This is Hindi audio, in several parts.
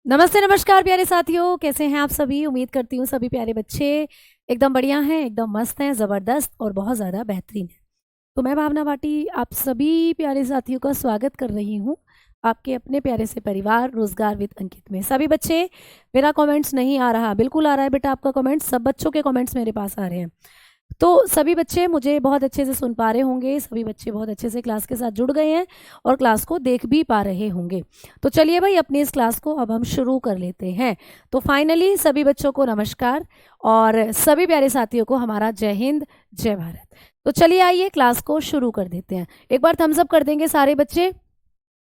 नमस्ते नमस्कार प्यारे साथियों, कैसे हैं आप सभी। उम्मीद करती हूँ सभी प्यारे बच्चे एकदम बढ़िया हैं, एकदम मस्त हैं, ज़बरदस्त और बहुत ज़्यादा बेहतरीन हैं। तो मैं भावना भाटी आप सभी प्यारे साथियों का स्वागत कर रही हूँ आपके अपने प्यारे से परिवार रोजगार विद अंकित में। सभी बच्चे, मेरा कमेंट्स नहीं आ रहा? बिल्कुल आ रहा है बेटा आपका कमेंट्स, सब बच्चों के कमेंट्स मेरे पास आ रहे हैं। तो सभी बच्चे मुझे बहुत अच्छे से सुन पा रहे होंगे, सभी बच्चे बहुत अच्छे से क्लास के साथ जुड़ गए हैं और क्लास को देख भी पा रहे होंगे। तो चलिए भाई, अपनी इस क्लास को अब हम शुरू कर लेते हैं। तो फाइनली सभी बच्चों को नमस्कार और सभी प्यारे साथियों को हमारा जय हिंद जय भारत। तो चलिए आइए क्लास को शुरू कर देते हैं। एक बार थम्स अप कर देंगे सारे बच्चे,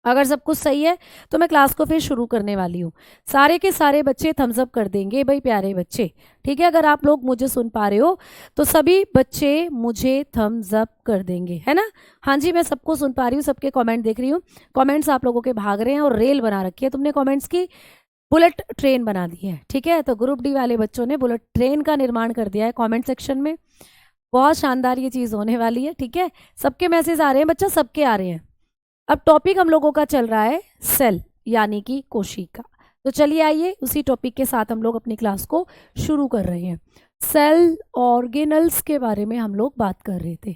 अगर सब कुछ सही है तो मैं क्लास को फिर शुरू करने वाली हूँ। सारे के सारे बच्चे थम्स अप कर देंगे भाई प्यारे बच्चे, ठीक है। अगर आप लोग मुझे सुन पा रहे हो तो सभी बच्चे मुझे थम्स अप कर देंगे, है ना। हाँ जी, मैं सबको सुन पा रही हूँ, सबके कमेंट देख रही हूँ। कमेंट्स आप लोगों के भाग रहे हैं और रेल बना रखी है तुमने कमेंट्स की, बुलेट ट्रेन बना दी है, ठीक है। तो ग्रुप डी वाले बच्चों ने बुलेट ट्रेन का निर्माण कर दिया है कॉमेंट सेक्शन में। बहुत शानदार ये चीज़ होने वाली है, ठीक है। सबके मैसेज आ रहे हैं बच्चा, सबके आ रहे हैं। अब टॉपिक हम लोगों का चल रहा है सेल यानी कि कोशिका। तो चलिए आइए उसी टॉपिक के साथ हम लोग अपनी क्लास को शुरू कर रहे हैं। सेल ऑर्गेनल्स के बारे में हम लोग बात कर रहे थे।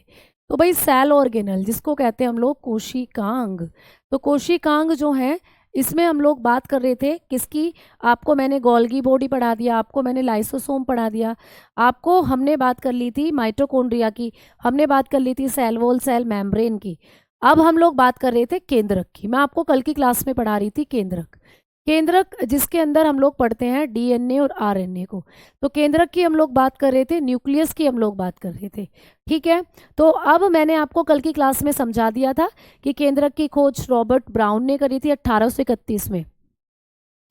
तो भाई सेल ऑर्गेनल जिसको कहते हैं हम लोग कोशिकांग। तो कोशिकांग जो है इसमें हम लोग बात कर रहे थे किसकी। आपको मैंने गोल्गी बॉडी पढ़ा दिया, आपको मैंने लाइसोसोम पढ़ा दिया, आपको हमने बात कर ली थी माइटोकॉन्ड्रिया की, हमने बात कर ली थी सेल वॉल सेल मेम्ब्रेन की। अब हम लोग बात कर रहे थे केंद्रक की। मैं आपको कल की क्लास में पढ़ा रही थी केंद्रक। केंद्रक जिसके अंदर हम लोग पढ़ते हैं डीएनए और आरएनए को। तो केंद्रक की हम लोग बात कर रहे थे, न्यूक्लियस की हम लोग बात कर रहे थे, ठीक है। तो अब मैंने आपको कल की क्लास में समझा दिया था कि केंद्रक की खोज रॉबर्ट ब्राउन ने करी थी 1831 में।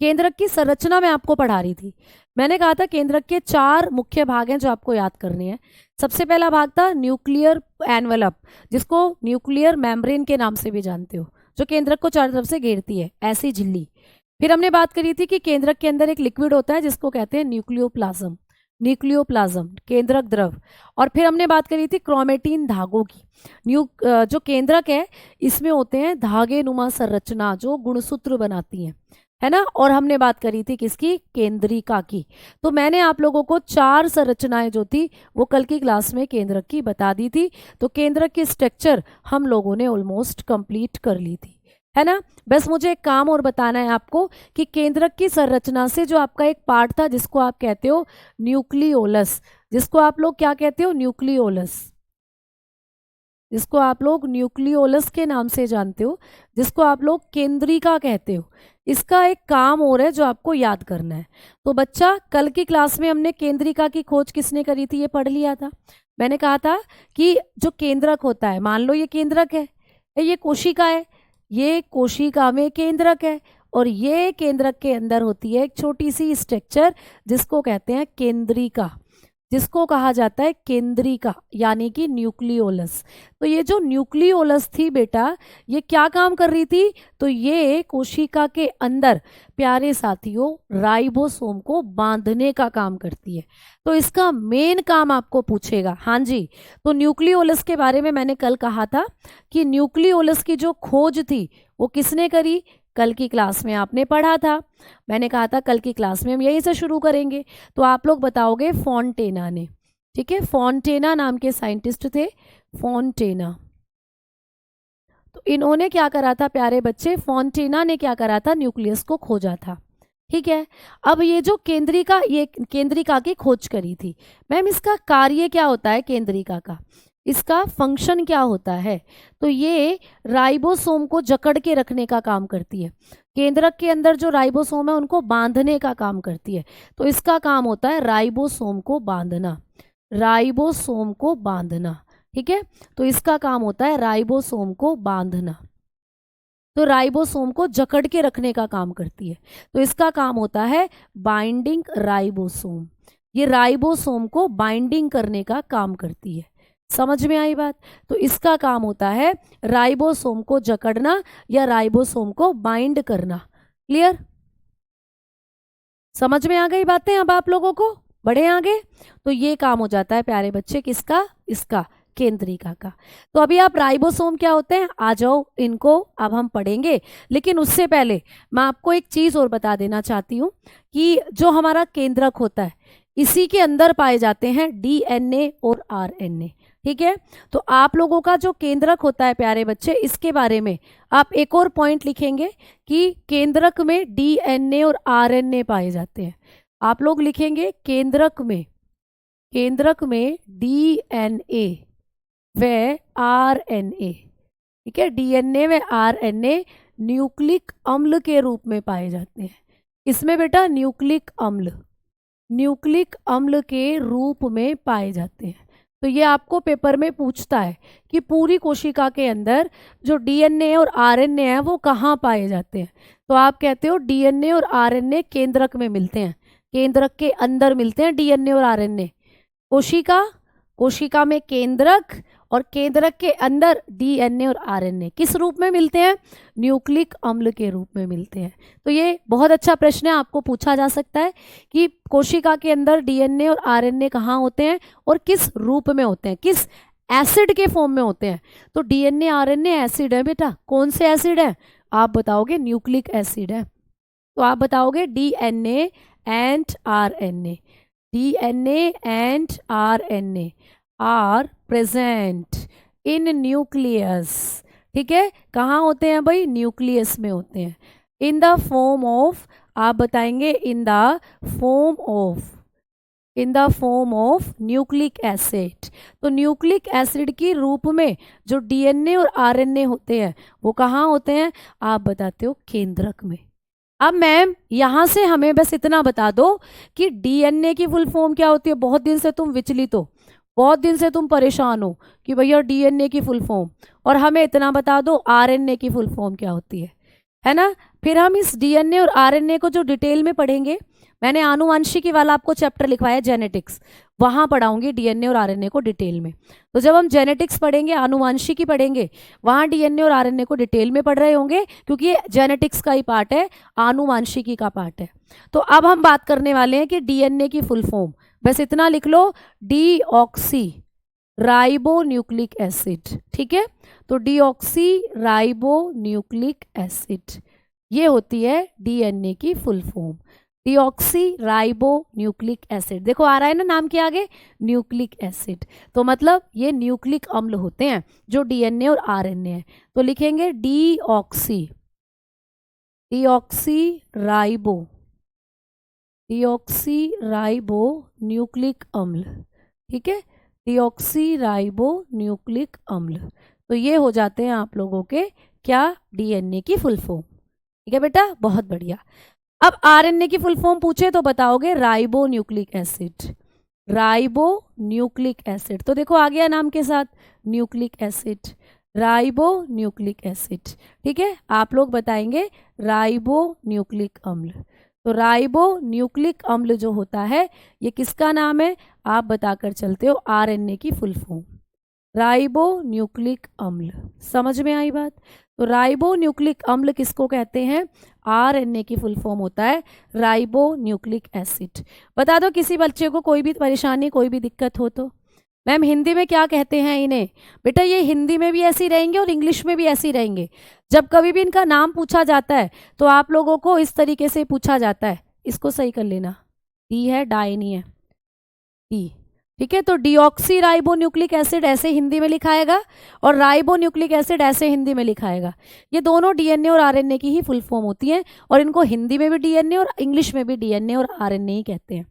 केंद्रक की संरचना मैं आपको पढ़ा रही थी। मैंने कहा था केंद्रक के 4 मुख्य भाग हैं जो आपको याद करने हैं। सबसे पहला भाग था न्यूक्लियर एनवलप, जिसको न्यूक्लियर मेम्ब्रेन के नाम से भी जानते हो, जो केंद्रक को चारों तरफ से घेरती है, ऐसी झिल्ली। फिर हमने बात करी थी कि केंद्रक के अंदर एक लिक्विड होता है जिसको कहते हैं न्यूक्लियोप्लाज्म, न्यूक्लियोप्लाज्म केंद्रक द्रव। और फिर हमने बात करी थी क्रोमेटिन धागों की। जो केंद्रक है इसमें होते हैं धागे नुमा संरचना जो गुणसूत्र बनाती हैं, है ना। और हमने बात करी थी किसकी, केंद्रिका की। तो मैंने आप लोगों को 4 संरचनाएं जो थी वो कल की क्लास में केंद्रक की बता दी थी। तो केंद्रक की स्ट्रक्चर हम लोगों ने ऑलमोस्ट कंप्लीट कर ली थी, है ना। बस मुझे एक काम और बताना है आपको कि केंद्रक की संरचना से जो आपका एक पार्ट था जिसको आप कहते हो न्यूक्लियोलस, जिसको आप लोग क्या कहते हो, न्यूक्लियोलस, जिसको आप लोग न्यूक्लियोलस के नाम से जानते हो, जिसको आप लोग केंद्रिका कहते हो, इसका एक काम और है जो आपको याद करना है। तो बच्चा, कल की क्लास में हमने केंद्रिका की खोज किसने करी थी ये पढ़ लिया था। मैंने कहा था कि जो केंद्रक होता है, मान लो ये केंद्रक है, ये कोशिका है, ये कोशिका में केंद्रक है और ये केंद्रक के अंदर होती है एक छोटी सी स्ट्रक्चर जिसको कहते हैं केंद्रिका, जिसको कहा जाता है केंद्रिका यानी कि न्यूक्लियोलस। तो ये जो न्यूक्लियोलस थी बेटा, ये क्या काम कर रही थी, तो ये कोशिका के अंदर प्यारे साथियों राइबोसोम को बांधने का काम करती है। तो इसका मेन काम आपको पूछेगा। हाँ जी, तो न्यूक्लियोलस के बारे में मैंने कल कहा था कि न्यूक्लियोलस की जो खोज थी वो किसने करी, कल की क्लास में आपने पढ़ा था। मैंने कहा था कल की क्लास में हम यहीं से शुरू करेंगे। तो आप लोग बताओगे फॉन्टेना ने, ठीक है। फॉन्टेना नाम के साइंटिस्ट थे, फॉन्टेना। तो इन्होंने क्या करा था प्यारे बच्चे, फॉन्टेना ने क्या करा था, न्यूक्लियस को खोजा था, ठीक है। अब ये जो केंद्रिका, ये केंद्रिका की खोज करी थी। मैम इसका कार्य क्या होता है केंद्रिका का, इसका फंक्शन क्या होता है, तो ये राइबोसोम को जकड़ के रखने का काम करती है। केंद्रक के अंदर जो राइबोसोम है उनको बांधने का काम करती है। तो इसका काम होता है राइबोसोम को बांधना, राइबोसोम को बांधना, ठीक है। तो इसका काम होता है राइबोसोम को बांधना। तो राइबोसोम को जकड़ के रखने का काम करती है। तो इसका काम होता है बाइंडिंग राइबोसोम। ये राइबोसोम को बाइंडिंग करने का काम करती है। समझ में आई बात। तो इसका काम होता है राइबोसोम को जकड़ना या राइबोसोम को बाइंड करना। क्लियर, समझ में आ गई बातें अब आप लोगों को, बढ़े आगे। तो ये काम हो जाता है प्यारे बच्चे किसका, इसका केंद्रिका का। तो अभी आप राइबोसोम क्या होते हैं, आ जाओ, इनको अब हम पढ़ेंगे। लेकिन उससे पहले मैं आपको एक चीज़ और बता देना चाहती हूँ कि जो हमारा केंद्रक होता है इसी के अंदर पाए जाते हैं डीएनए और आरएनए। ठीक है, तो आप लोगों का जो केंद्रक होता है प्यारे बच्चे, इसके बारे में आप एक और पॉइंट लिखेंगे कि केंद्रक में डीएनए और आरएनए पाए जाते हैं। आप लोग लिखेंगे केंद्रक में डीएनए व आरएनए। ठीक है, डीएनए व आरएनए न्यूक्लिक अम्ल के रूप में पाए जाते हैं। इसमें बेटा न्यूक्लिक अम्ल के रूप में पाए जाते हैं। तो ये आपको पेपर में पूछता है कि पूरी कोशिका के अंदर जो डीएनए और आरएनए है वो कहाँ पाए जाते हैं। तो आप कहते हो डीएनए और आरएनए केंद्रक में मिलते हैं, केंद्रक के अंदर मिलते हैं डीएनए और आरएनए। कोशिका में केंद्रक और केंद्रक के अंदर डीएनए और आरएनए किस रूप में मिलते हैं, न्यूक्लिक अम्ल के रूप में मिलते हैं। तो ये बहुत अच्छा प्रश्न है, आपको पूछा जा सकता है कि कोशिका के अंदर डीएनए और आरएनए कहाँ होते हैं और किस रूप में होते हैं, किस एसिड के फॉर्म में होते हैं। तो डीएनए आरएनए एसिड है बेटा, कौन से एसिड है आप बताओगे, न्यूक्लिक एसिड है। तो आप बताओगे DNA and RNA, DNA and RNA are present in nucleus. ठीक है, कहाँ होते हैं भाई, न्यूक्लियस में होते हैं। इन द फॉर्म ऑफ, आप बताएंगे in the form of nucleic acid. तो न्यूक्लिक एसिड की रूप में जो डीएनए और आरएनए होते हैं वो कहाँ होते हैं, आप बताते हो केंद्रक में। अब मैम यहाँ से हमें बस इतना बता दो कि डीएनए की फुल फॉर्म क्या होती है। बहुत दिन से तुम विचलित हो, बहुत दिन से तुम परेशान हो कि भैया डीएनए की फुल फॉर्म, और हमें इतना बता दो आरएनए की फुल फॉर्म क्या होती है ना। फिर हम इस डीएनए और आरएनए को जो डिटेल में पढ़ेंगे, मैंने आनुवंशिकी वाला आपको चैप्टर लिखवाया जेनेटिक्स, वहाँ पढ़ाऊंगी डीएनए और आरएनए को डिटेल में। तो जब हम जेनेटिक्स पढ़ेंगे, आनुवंशिकी पढ़ेंगे, वहाँ डीएनए और आरएनए को डिटेल में पढ़ रहे होंगे, क्योंकि ये जेनेटिक्स का ही पार्ट है, आनुवंशिकी का पार्ट है। तो अब हम बात करने वाले हैं कि डीएनए की फुल फॉर्म, बस इतना लिख लो, डीऑक्सी राइबो न्यूक्लिक एसिड। ठीक है, तो डीऑक्सी राइबो न्यूक्लिक एसिड, ये होती है डीएनए की full form, deoxy ribo nucleic acid. देखो आ रहा है ना नाम के आगे, न्यूक्लिक एसिड, तो मतलब ये न्यूक्लिक अम्ल होते हैं जो डीएनए और आरएनए है। तो लिखेंगे डीऑक्सी राइबो न्यूक्लिक अम्ल। ठीक है, डीऑक्सी राइबो न्यूक्लिक अम्ल। तो ये हो जाते हैं आप लोगों के क्या, डीएनए की फुल फॉर्म। ठीक है बेटा, बहुत बढ़िया। अब आरएनए की फुल फॉर्म पूछे तो बताओगे ribo nucleic acid, ribo nucleic acid. तो देखो आ गया नाम के साथ nucleic acid, ribo nucleic acid. ठीक है, आप लोग बताएंगे राइबो न्यूक्लिक अम्ल। तो राइबो न्यूक्लिक अम्ल जो होता है ये किसका नाम है, आप बताकर चलते हो आरएनए की फुल फॉर्म, राइबो न्यूक्लिक अम्ल। समझ में आई बात। तो राइबो न्यूक्लिक अम्ल किसको कहते हैं, आरएनए की फुल फॉर्म होता है राइबो न्यूक्लिक एसिड। बता दो किसी बच्चे को कोई भी परेशानी, कोई भी दिक्कत हो तो। मैम हिंदी में क्या कहते हैं इन्हें, बेटा ये हिंदी में भी ऐसे ही रहेंगे और इंग्लिश में भी ऐसे ही रहेंगे। जब कभी भी इनका नाम पूछा जाता है तो आप लोगों को इस तरीके से पूछा जाता है, इसको सही कर लेना, डी है, डाई नहीं है, डी। ठीक है, तो डीऑक्सी राइबो न्यूक्लिक एसिड ऐसे हिंदी में लिखाएगा और राइबो न्यूक्लिक एसिड ऐसे हिंदी में लिखाएगा। ये दोनों डीएनए और आरएनए की ही फुल फॉर्म होती हैं और इनको हिंदी में भी डीएनए और इंग्लिश में भी डीएनए और आरएनए ही कहते हैं।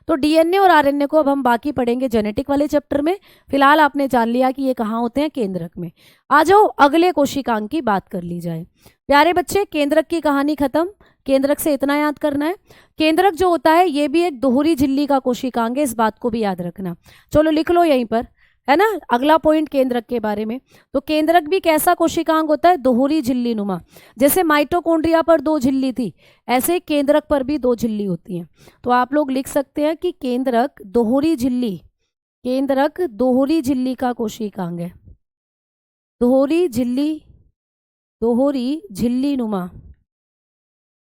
तो डीएनए और आरएनए को अब हम बाकी पढ़ेंगे जेनेटिक वाले चैप्टर में। फिलहाल आपने जान लिया कि ये कहाँ होते हैं, केंद्रक में। आ जाओ अगले कोशिकांग की बात कर ली जाए। प्यारे बच्चे, केंद्रक की कहानी खत्म। केंद्रक से इतना याद करना है, केंद्रक जो होता है ये भी एक दोहरी झिल्ली का कोशिकांग है, इस बात को भी याद रखना। चलो लिख लो यहीं पर, है ना, अगला पॉइंट केंद्रक के बारे में। तो केंद्रक भी कैसा कोशिकांग होता है, दोहरी झिल्ली नुमा। जैसे माइटोकॉन्ड्रिया पर 2 झिल्ली थी, ऐसे केंद्रक पर भी 2 झिल्ली होती हैं। तो आप लोग लिख सकते हैं कि केंद्रक दोहरी झिल्ली का कोशिकांग है, दोहरी झिल्ली नुमा।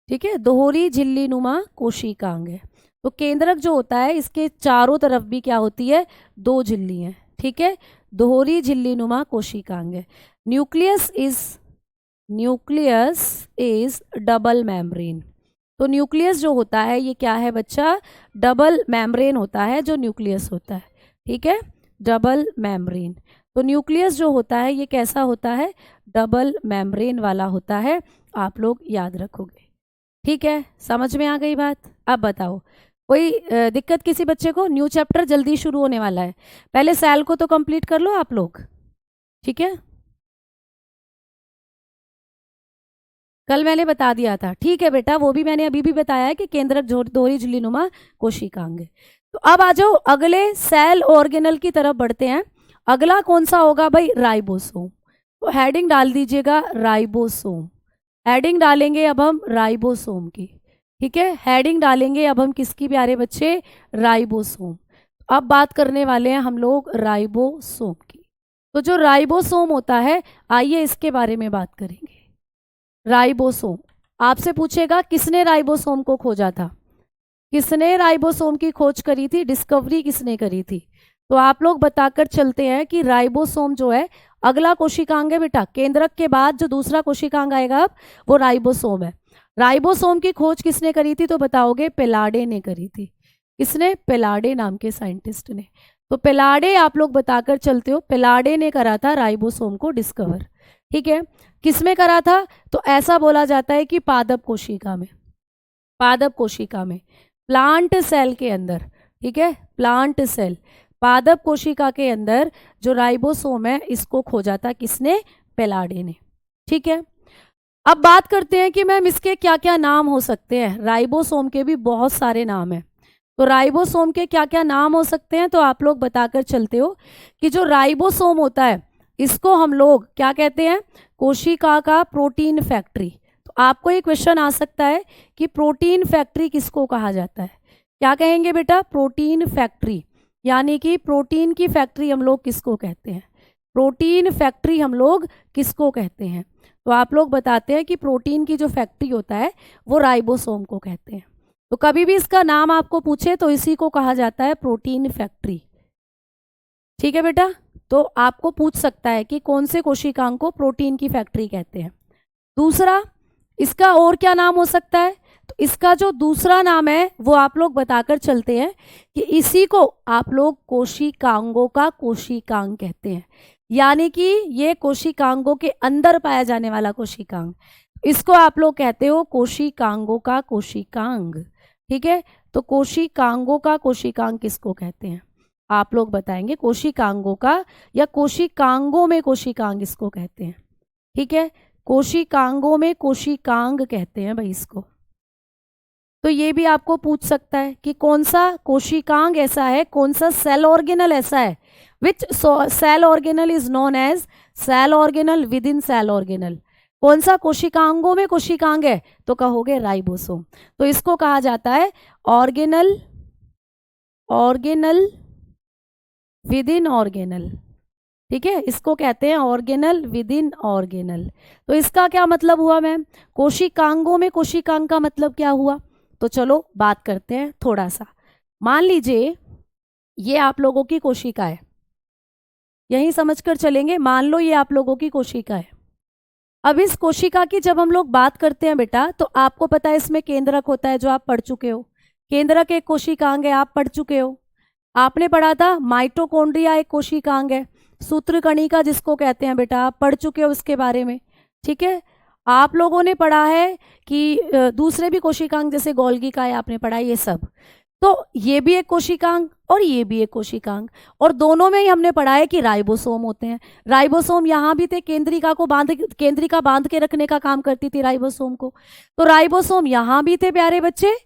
ठीक है, दोहरी झिल्ली नुमा कोशिकांग है। तो केंद्रक जो होता है इसके चारों तरफ भी क्या होती है, 2 झिल्ली हैं। ठीक है, दोहरी झिल्ली नुमा कोशिकांग है। Nucleus is double membrane. तो न्यूक्लियस जो होता है ये क्या है बच्चा, डबल मेम्ब्रेन होता है जो न्यूक्लियस होता है, ठीक है, डबल मेम्ब्रेन। तो न्यूक्लियस जो होता है ये कैसा होता है, डबल मेम्ब्रेन वाला होता है, आप लोग याद रखोगे, ठीक है, समझ में आ गई बात। अब बताओ कोई दिक्कत किसी बच्चे को, न्यू चैप्टर जल्दी शुरू होने वाला है, पहले सेल को तो कंप्लीट कर लो आप लोग, ठीक है, कल मैंने बता दिया था, ठीक है बेटा, वो भी मैंने अभी भी बताया है कि केंद्रक दोहरी झिल्लीनुमा कोशिकांग है। तो अब आ जाओ अगले सेल ऑर्गेनल की तरफ बढ़ते हैं। अगला कौन सा होगा भाई, राइबोसोम। तो हेडिंग डाल दीजिएगा राइबोसोम, हेडिंग डालेंगे अब हम राइबोसोम की, ठीक है, हेडिंग डालेंगे अब हम किसकी प्यारे बच्चे, राइबोसोम। अब बात करने वाले हैं हम लोग राइबोसोम की। तो जो राइबोसोम होता है, आइए इसके बारे में बात करेंगे। राइबोसोम, आपसे पूछेगा किसने राइबोसोम को खोजा था, किसने राइबोसोम की खोज करी थी, डिस्कवरी किसने करी थी। तो आप लोग बताकर चलते हैं कि राइबोसोम जो है अगला कोशिकांग है बेटा, केंद्रक के बाद जो दूसरा कोशिकांग आएगा अब वो राइबोसोम है। राइबोसोम की खोज किसने करी थी, तो बताओगे पेलाडे ने करी थी। किसने, पेलाडे नाम के साइंटिस्ट ने। तो पेलाडे आप लोग बताकर चलते हो, पेलाडे ने करा था राइबोसोम को डिस्कवर, ठीक है। किसमें करा था, तो ऐसा बोला जाता है कि पादप कोशिका में, पादप कोशिका में, प्लांट सेल के अंदर, ठीक है, प्लांट सेल, पादप कोशिका के अंदर जो राइबोसोम है इसको खोजा था किसने, पेलाडे ने, ठीक है। अब बात करते हैं कि मैम इसके क्या क्या नाम हो सकते हैं। राइबोसोम के भी बहुत सारे नाम हैं, तो राइबोसोम के क्या क्या नाम हो सकते हैं, तो आप लोग बताकर चलते हो कि जो राइबोसोम होता है इसको हम लोग क्या कहते हैं, कोशिका का प्रोटीन फैक्ट्री। तो आपको एक क्वेश्चन आ सकता है कि प्रोटीन फैक्ट्री किसको कहा जाता है, क्या कहेंगे बेटा, प्रोटीन फैक्ट्री, यानी कि प्रोटीन की फैक्ट्री हम लोग किसको कहते हैं, प्रोटीन फैक्ट्री हम लोग किसको कहते हैं। तो आप लोग बताते हैं कि प्रोटीन की जो फैक्ट्री होता है वो राइबोसोम को कहते हैं। तो कभी भी इसका नाम आपको पूछे तो इसी को कहा जाता है प्रोटीन फैक्ट्री, ठीक है बेटा। तो आपको पूछ सकता है कि कौन से कोशिकांग को प्रोटीन की फैक्ट्री कहते हैं। दूसरा, इसका और क्या नाम हो सकता है, तो इसका जो दूसरा नाम है वो आप लोग बताकर चलते हैं कि इसी को आप लोग कोशिकांगों का कोशिकांग कहते हैं, यानी कि ये कोशिकांगों के अंदर पाया जाने वाला कोशिकांग, इसको आप लोग कहते हो कोशिकांगों का कोशिकांग, ठीक है। तो कोशिकांगों का कोशिकांग किसको कहते हैं, आप लोग बताएंगे, कोशिकांगों का या कोशिकांगों में कोशिकांग इसको कहते हैं, ठीक है, कोशिकांगों में कोशिकांग कहते हैं भाई इसको। तो ये भी आपको पूछ सकता है कि कौन सा कोशिकांग ऐसा है, कौन सा सेल ऑर्गेनल ऐसा है, which cell organelle is known as cell organelle within cell organelle, कौन सा कोशिकांगों में कोशिकांग है, तो कहोगे राइबोसोम। तो इसको कहा जाता है organelle, organelle with in organelle, ठीक है, इसको कहते हैं ऑर्गेनल विद इन ऑर्गेनल। तो इसका क्या मतलब हुआ मैम, कोशिकांगों में कोशिकांग का मतलब क्या हुआ। तो चलो बात करते हैं थोड़ा सा। मान लीजिए ये आप लोगों की कोशिका है, यही समझकर चलेंगे, मान लो ये आप लोगों की कोशिका है। अब इस कोशिका की जब हम लोग बात करते हैं बेटा, तो आपको पता है इसमें केंद्रक होता है जो आप पढ़ चुके हो, केंद्रक एक कोशिकांग है, आप पढ़ चुके हो, आपने पढ़ा था माइटोकॉन्ड्रिया एक कोशिकांग है, सूत्रकणिका जिसको कहते हैं बेटा, आप पढ़ चुके हो उसके बारे में, ठीक है। आप लोगों ने पढ़ा है कि दूसरे भी कोशिकांग जैसे गोल्गी का है, आपने पढ़ा ये सब। तो ये भी एक कोशिकांग और ये भी एक कोशिकांग, और दोनों में ही हमने पढ़ा है कि राइबोसोम होते हैं। राइबोसोम यहाँ भी थे, केंद्रिका बांध के रखने का काम करती थी राइबोसोम को, तो राइबोसोम यहाँ भी थे प्यारे बच्चे,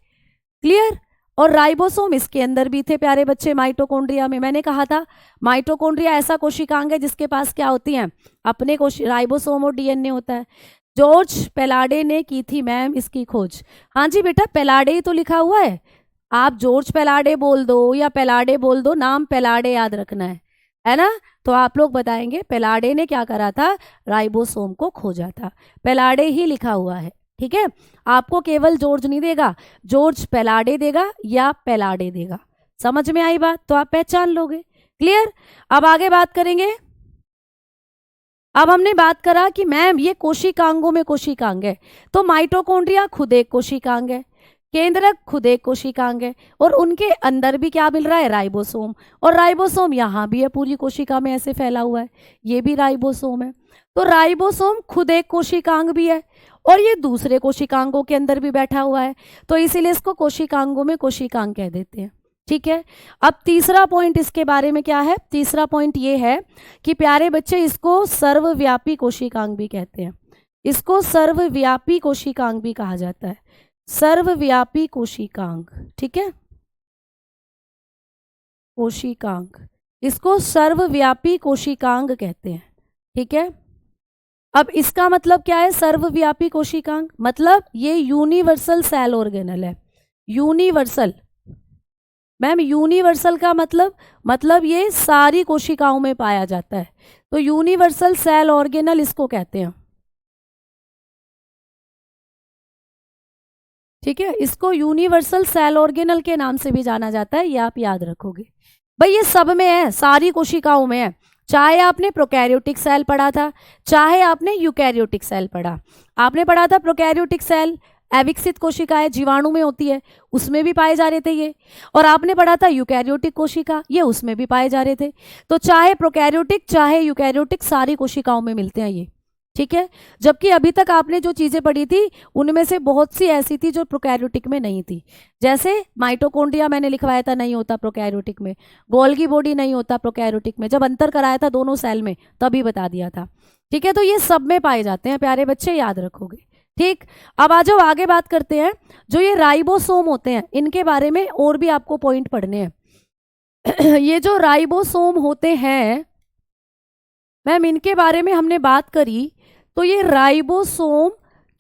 क्लियर। और राइबोसोम इसके अंदर भी थे प्यारे बच्चे, माइटोकॉन्ड्रिया में। मैंने कहा था माइटोकॉन्ड्रिया ऐसा कोशिकांग है जिसके पास क्या होती हैं, अपने राइबोसोम और डीएनए होता है। जॉर्ज पेलाडे ने की थी मैम इसकी खोज। हाँ जी बेटा, पेलाडे ही तो लिखा हुआ है, आप जॉर्ज पेलाडे बोल दो या पेलाडे बोल दो, नाम पेलाडे याद रखना है ना। तो आप लोग बताएंगे पेलाडे ने क्या करा था, राइबोसोम को खोजा था, पेलाडे ही लिखा हुआ है, ठीक है। आपको केवल जॉर्ज नहीं देगा, जॉर्ज पेलाडे देगा या पेलाडे देगा, समझ में आई बात, तो आप पहचान लोगे। क्लियर। अब आगे बात करेंगे। अब हमने बात करा कि मैम ये कोशिकांगों में कोशिकांग है, तो माइटोकॉन्ड्रिया खुद एक कोशिकांग है, केंद्रक खुद एक कोशिकांग है, और उनके अंदर भी क्या मिल रहा है, राइबोसोम, और राइबोसोम यहाँ भी है, पूरी कोशिका में ऐसे फैला हुआ है, ये भी राइबोसोम है। तो राइबोसोम खुद एक कोशिकांग भी है और ये दूसरे कोशिकांगों के अंदर भी बैठा हुआ है, तो इसीलिए इसको कोशिकांगों में कोशिकांग कह देते हैं। ठीक है। अब तीसरा पॉइंट इसके बारे में क्या है, तीसरा पॉइंट ये है कि प्यारे बच्चे इसको सर्वव्यापी कोशिकांग भी कहते हैं, इसको सर्वव्यापी कोशिकांग भी कहा जाता है, सर्वव्यापी कोशिकांग। ठीक है, कोशिकांग, इसको सर्वव्यापी कोशिकांग कहते हैं। ठीक है। अब इसका मतलब क्या है, सर्वव्यापी कोशिकांग मतलब ये यूनिवर्सल सेल ऑर्गेनल है। यूनिवर्सल मैम, यूनिवर्सल का मतलब ये सारी कोशिकाओं में पाया जाता है, तो यूनिवर्सल सेल ऑर्गेनल इसको कहते हैं। ठीक है, इसको यूनिवर्सल सेल ऑर्गेनल के नाम से भी जाना जाता है, ये आप याद रखोगे। भाई ये सब में है, सारी कोशिकाओं में है, चाहे आपने प्रोकैरियोटिक सेल पढ़ा था, चाहे आपने यूकैरियोटिक सेल पढ़ा। आपने पढ़ा था प्रोकैरियोटिक सेल अविकसित कोशिकाएं जीवाणु में होती है, उसमें भी पाए जा रहे थे ये, और आपने पढ़ा था यूकैरियोटिक कोशिका, ये उसमें भी पाए जा रहे थे। तो चाहे प्रोकैरियोटिक चाहे यूकैरियोटिक सारी कोशिकाओं में मिलते हैं ये। ठीक है, जबकि अभी तक आपने जो चीजें पढ़ी थी उनमें से बहुत सी ऐसी थी जो प्रोकैरियोटिक में नहीं थी, जैसे माइटोकॉन्ड्रिया मैंने लिखवाया था नहीं होता प्रोकैरियोटिक में, गोल्गी बॉडी नहीं होता प्रोकैरियोटिक में, जब अंतर कराया था दोनों सेल में तभी बता दिया था। ठीक है, तो ये सब में पाए जाते हैं प्यारे बच्चे, याद रखोगे। ठीक, अब आ जाओ आगे बात करते हैं। जो ये राइबोसोम होते हैं इनके बारे में और भी आपको पॉइंट पढ़ने हैं। ये जो राइबोसोम होते हैं मैम, इनके बारे में हमने बात करी, तो ये राइबोसोम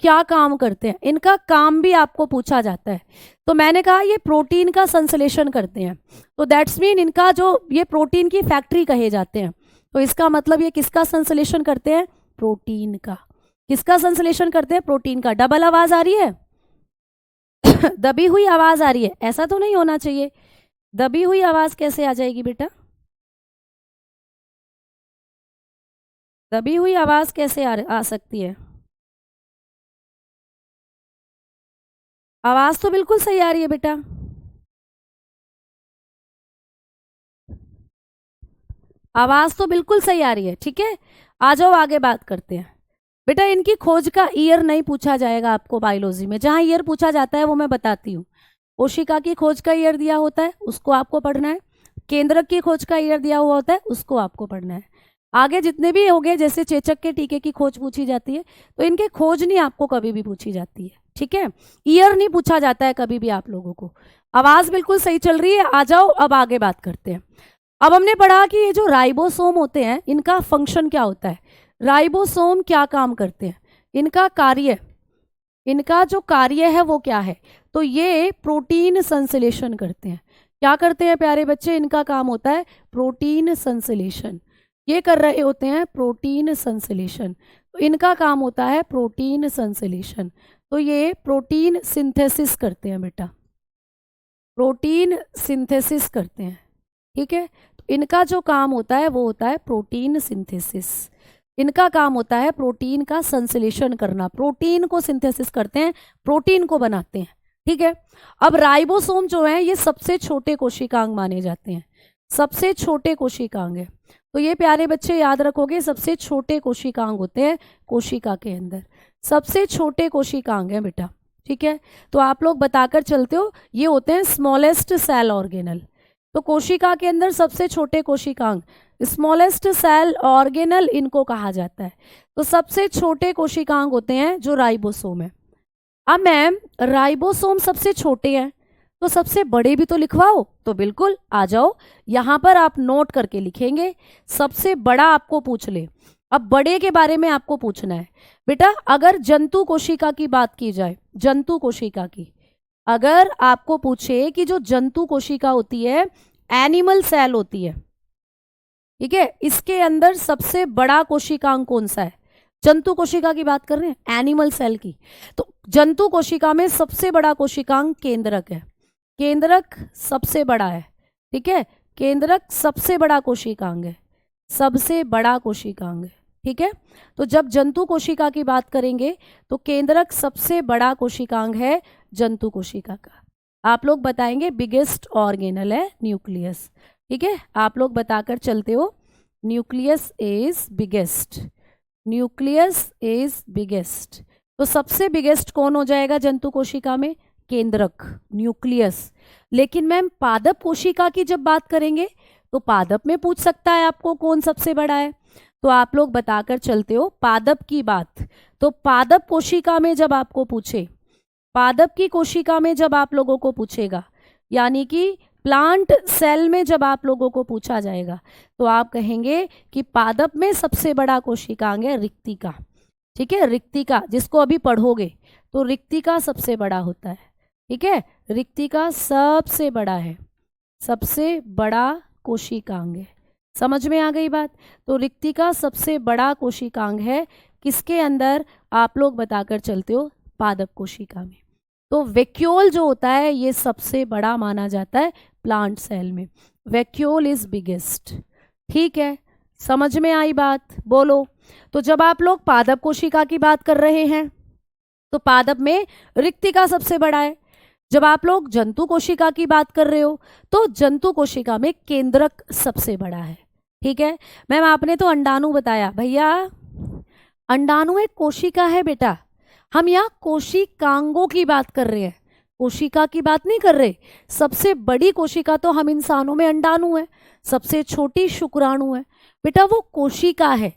क्या काम करते हैं, इनका काम भी आपको पूछा जाता है। तो मैंने कहा ये प्रोटीन का संश्लेषण करते हैं, तो दैट्स मीन इनका जो ये प्रोटीन की फैक्ट्री कहे जाते हैं, तो इसका मतलब ये किसका संश्लेषण करते हैं, प्रोटीन का। किसका संश्लेषण करते हैं, प्रोटीन का। डबल आवाज आ रही है? दबी हुई आवाज आ रही है, ऐसा तो नहीं होना चाहिए, दबी हुई आवाज कैसे आ जाएगी बेटा, दबी हुई आवाज कैसे आ सकती है? आवाज तो बिल्कुल सही आ रही है बेटा। आवाज तो बिल्कुल सही आ रही है। ठीक है, आ जाओ आगे बात करते हैं। बेटा इनकी खोज का ईयर नहीं पूछा जाएगा आपको बायोलॉजी में, जहां ईयर पूछा जाता है वो मैं बताती हूँ। कोशिका की खोज का ईयर दिया होता है उसको आपको पढ़ना है, केंद्रक की खोज का ईयर दिया हुआ होता है उसको आपको पढ़ना है। आगे जितने भी होंगे, जैसे चेचक के टीके की खोज पूछी जाती है, तो इनके खोज नहीं आपको कभी भी पूछी जाती है। ठीक है, ईयर नहीं पूछा जाता है कभी भी आप लोगों को। आवाज बिल्कुल सही चल रही है, आ जाओ अब आगे बात करते हैं। अब हमने पढ़ा कि ये जो राइबोसोम होते हैं इनका फंक्शन क्या होता है, राइबोसोम क्या काम करते हैं, इनका कार्य, इनका जो कार्य है वो क्या है, तो ये प्रोटीन संश्लेषण करते हैं। क्या करते हैं प्यारे बच्चे, इनका काम होता है प्रोटीन संश्लेषण, ये कर रहे होते हैं प्रोटीन संश्लेषण, तो इनका काम होता है प्रोटीन संश्लेषण, तो ये प्रोटीन सिंथेसिस करते हैं बेटा, प्रोटीन सिंथेसिस करते हैं। ठीक है, तो इनका जो काम होता है वो होता है प्रोटीन सिंथेसिस, इनका काम होता है प्रोटीन का संश्लेषण करना, प्रोटीन को सिंथेसिस करते हैं, प्रोटीन को बनाते हैं। ठीक है, अब राइबोसोम जो है ये सबसे छोटे कोशिकांग माने जाते हैं, सबसे छोटे कोशिकांग है, तो ये प्यारे बच्चे याद रखोगे, सबसे छोटे कोशिकांग होते हैं कोशिका के अंदर, सबसे छोटे कोशिकांग है बेटा। ठीक है, तो आप लोग बताकर चलते हो ये होते हैं स्मॉलेस्ट सेल ऑर्गेनल, तो कोशिका के अंदर सबसे छोटे कोशिकांग स्मॉलेस्ट सेल ऑर्गेनल इनको कहा जाता है, तो सबसे छोटे कोशिकांग होते हैं जो राइबोसोम है। अब मैम राइबोसोम सबसे छोटे हैं, तो सबसे बड़े भी तो लिखवाओ, तो बिल्कुल आ जाओ, यहाँ पर आप नोट करके लिखेंगे, सबसे बड़ा आपको पूछ ले। अब बड़े के बारे में आपको पूछना है बेटा, अगर जंतु कोशिका की बात की जाए, जंतु कोशिका की, अगर आपको पूछे कि जो जंतु कोशिका होती है एनिमल सेल होती है, ठीक है, इसके अंदर सबसे बड़ा कोशिकांग कौन सा है, जंतु कोशिका की बात कर रहे हैं, एनिमल सेल की, तो जंतु कोशिका में सबसे बड़ा कोशिकांग केंद्रक है, केंद्रक सबसे बड़ा है। ठीक है, केंद्रक सबसे बड़ा कोशिकांग है, सबसे बड़ा कोशिकांग है, ठीक है। तो जब जंतु कोशिका की बात करेंगे तो केंद्रक सबसे बड़ा कोशिकांग है जंतु कोशिका का। आप लोग बताएंगे बिगेस्ट ऑर्गेनल है न्यूक्लियस, ठीक है। आप लोग बताकर चलते हो nucleus is biggest, nucleus is biggest. तो सबसे बिगेस्ट कौन हो जाएगा जंतु कोशिका में? केंद्रक, न्यूक्लियस। लेकिन मैम पादप कोशिका की जब बात करेंगे तो पादप में पूछ सकता है आपको कौन सबसे बड़ा है, तो आप लोग बताकर चलते हो पादप की बात। तो पादप कोशिका में जब आपको पूछे, पादप की कोशिका में जब आप लोगों को पूछेगा, यानी कि प्लांट सेल में जब आप लोगों को पूछा जाएगा, तो आप कहेंगे कि पादप में सबसे बड़ा कोशिकांग है रिक्तिका, ठीक है। रिक्तिका जिसको अभी पढ़ोगे तो रिक्तिका सबसे बड़ा होता है, ठीक है। रिक्तिका सबसे बड़ा है, सबसे बड़ा कोशिकांग है। समझ में आ गई बात? तो रिक्तिका सबसे बड़ा कोशिकांग है किसके अंदर? आप लोग बताकर चलते हो पादप कोशिका में। तो वैक्यूल जो होता है ये सबसे बड़ा माना जाता है प्लांट सेल में। वैक्यूल इज बिगेस्ट, ठीक है। समझ में आई बात? बोलो। तो जब आप लोग पादप कोशिका की बात कर रहे हैं तो पादप में रिक्तिका सबसे बड़ा है। जब आप लोग जंतु कोशिका की बात कर रहे हो तो जंतु कोशिका में केंद्रक सबसे बड़ा है, ठीक है। मैम आपने तो अंडाणु बताया, भैया अंडाणु एक कोशिका है बेटा, हम यहाँ कोशिकांगों की बात कर रहे हैं, कोशिका की बात नहीं कर रहे। सबसे बड़ी कोशिका तो हम इंसानों में अंडाणु है, सबसे छोटी शुक्राणु है बेटा, वो कोशिका है।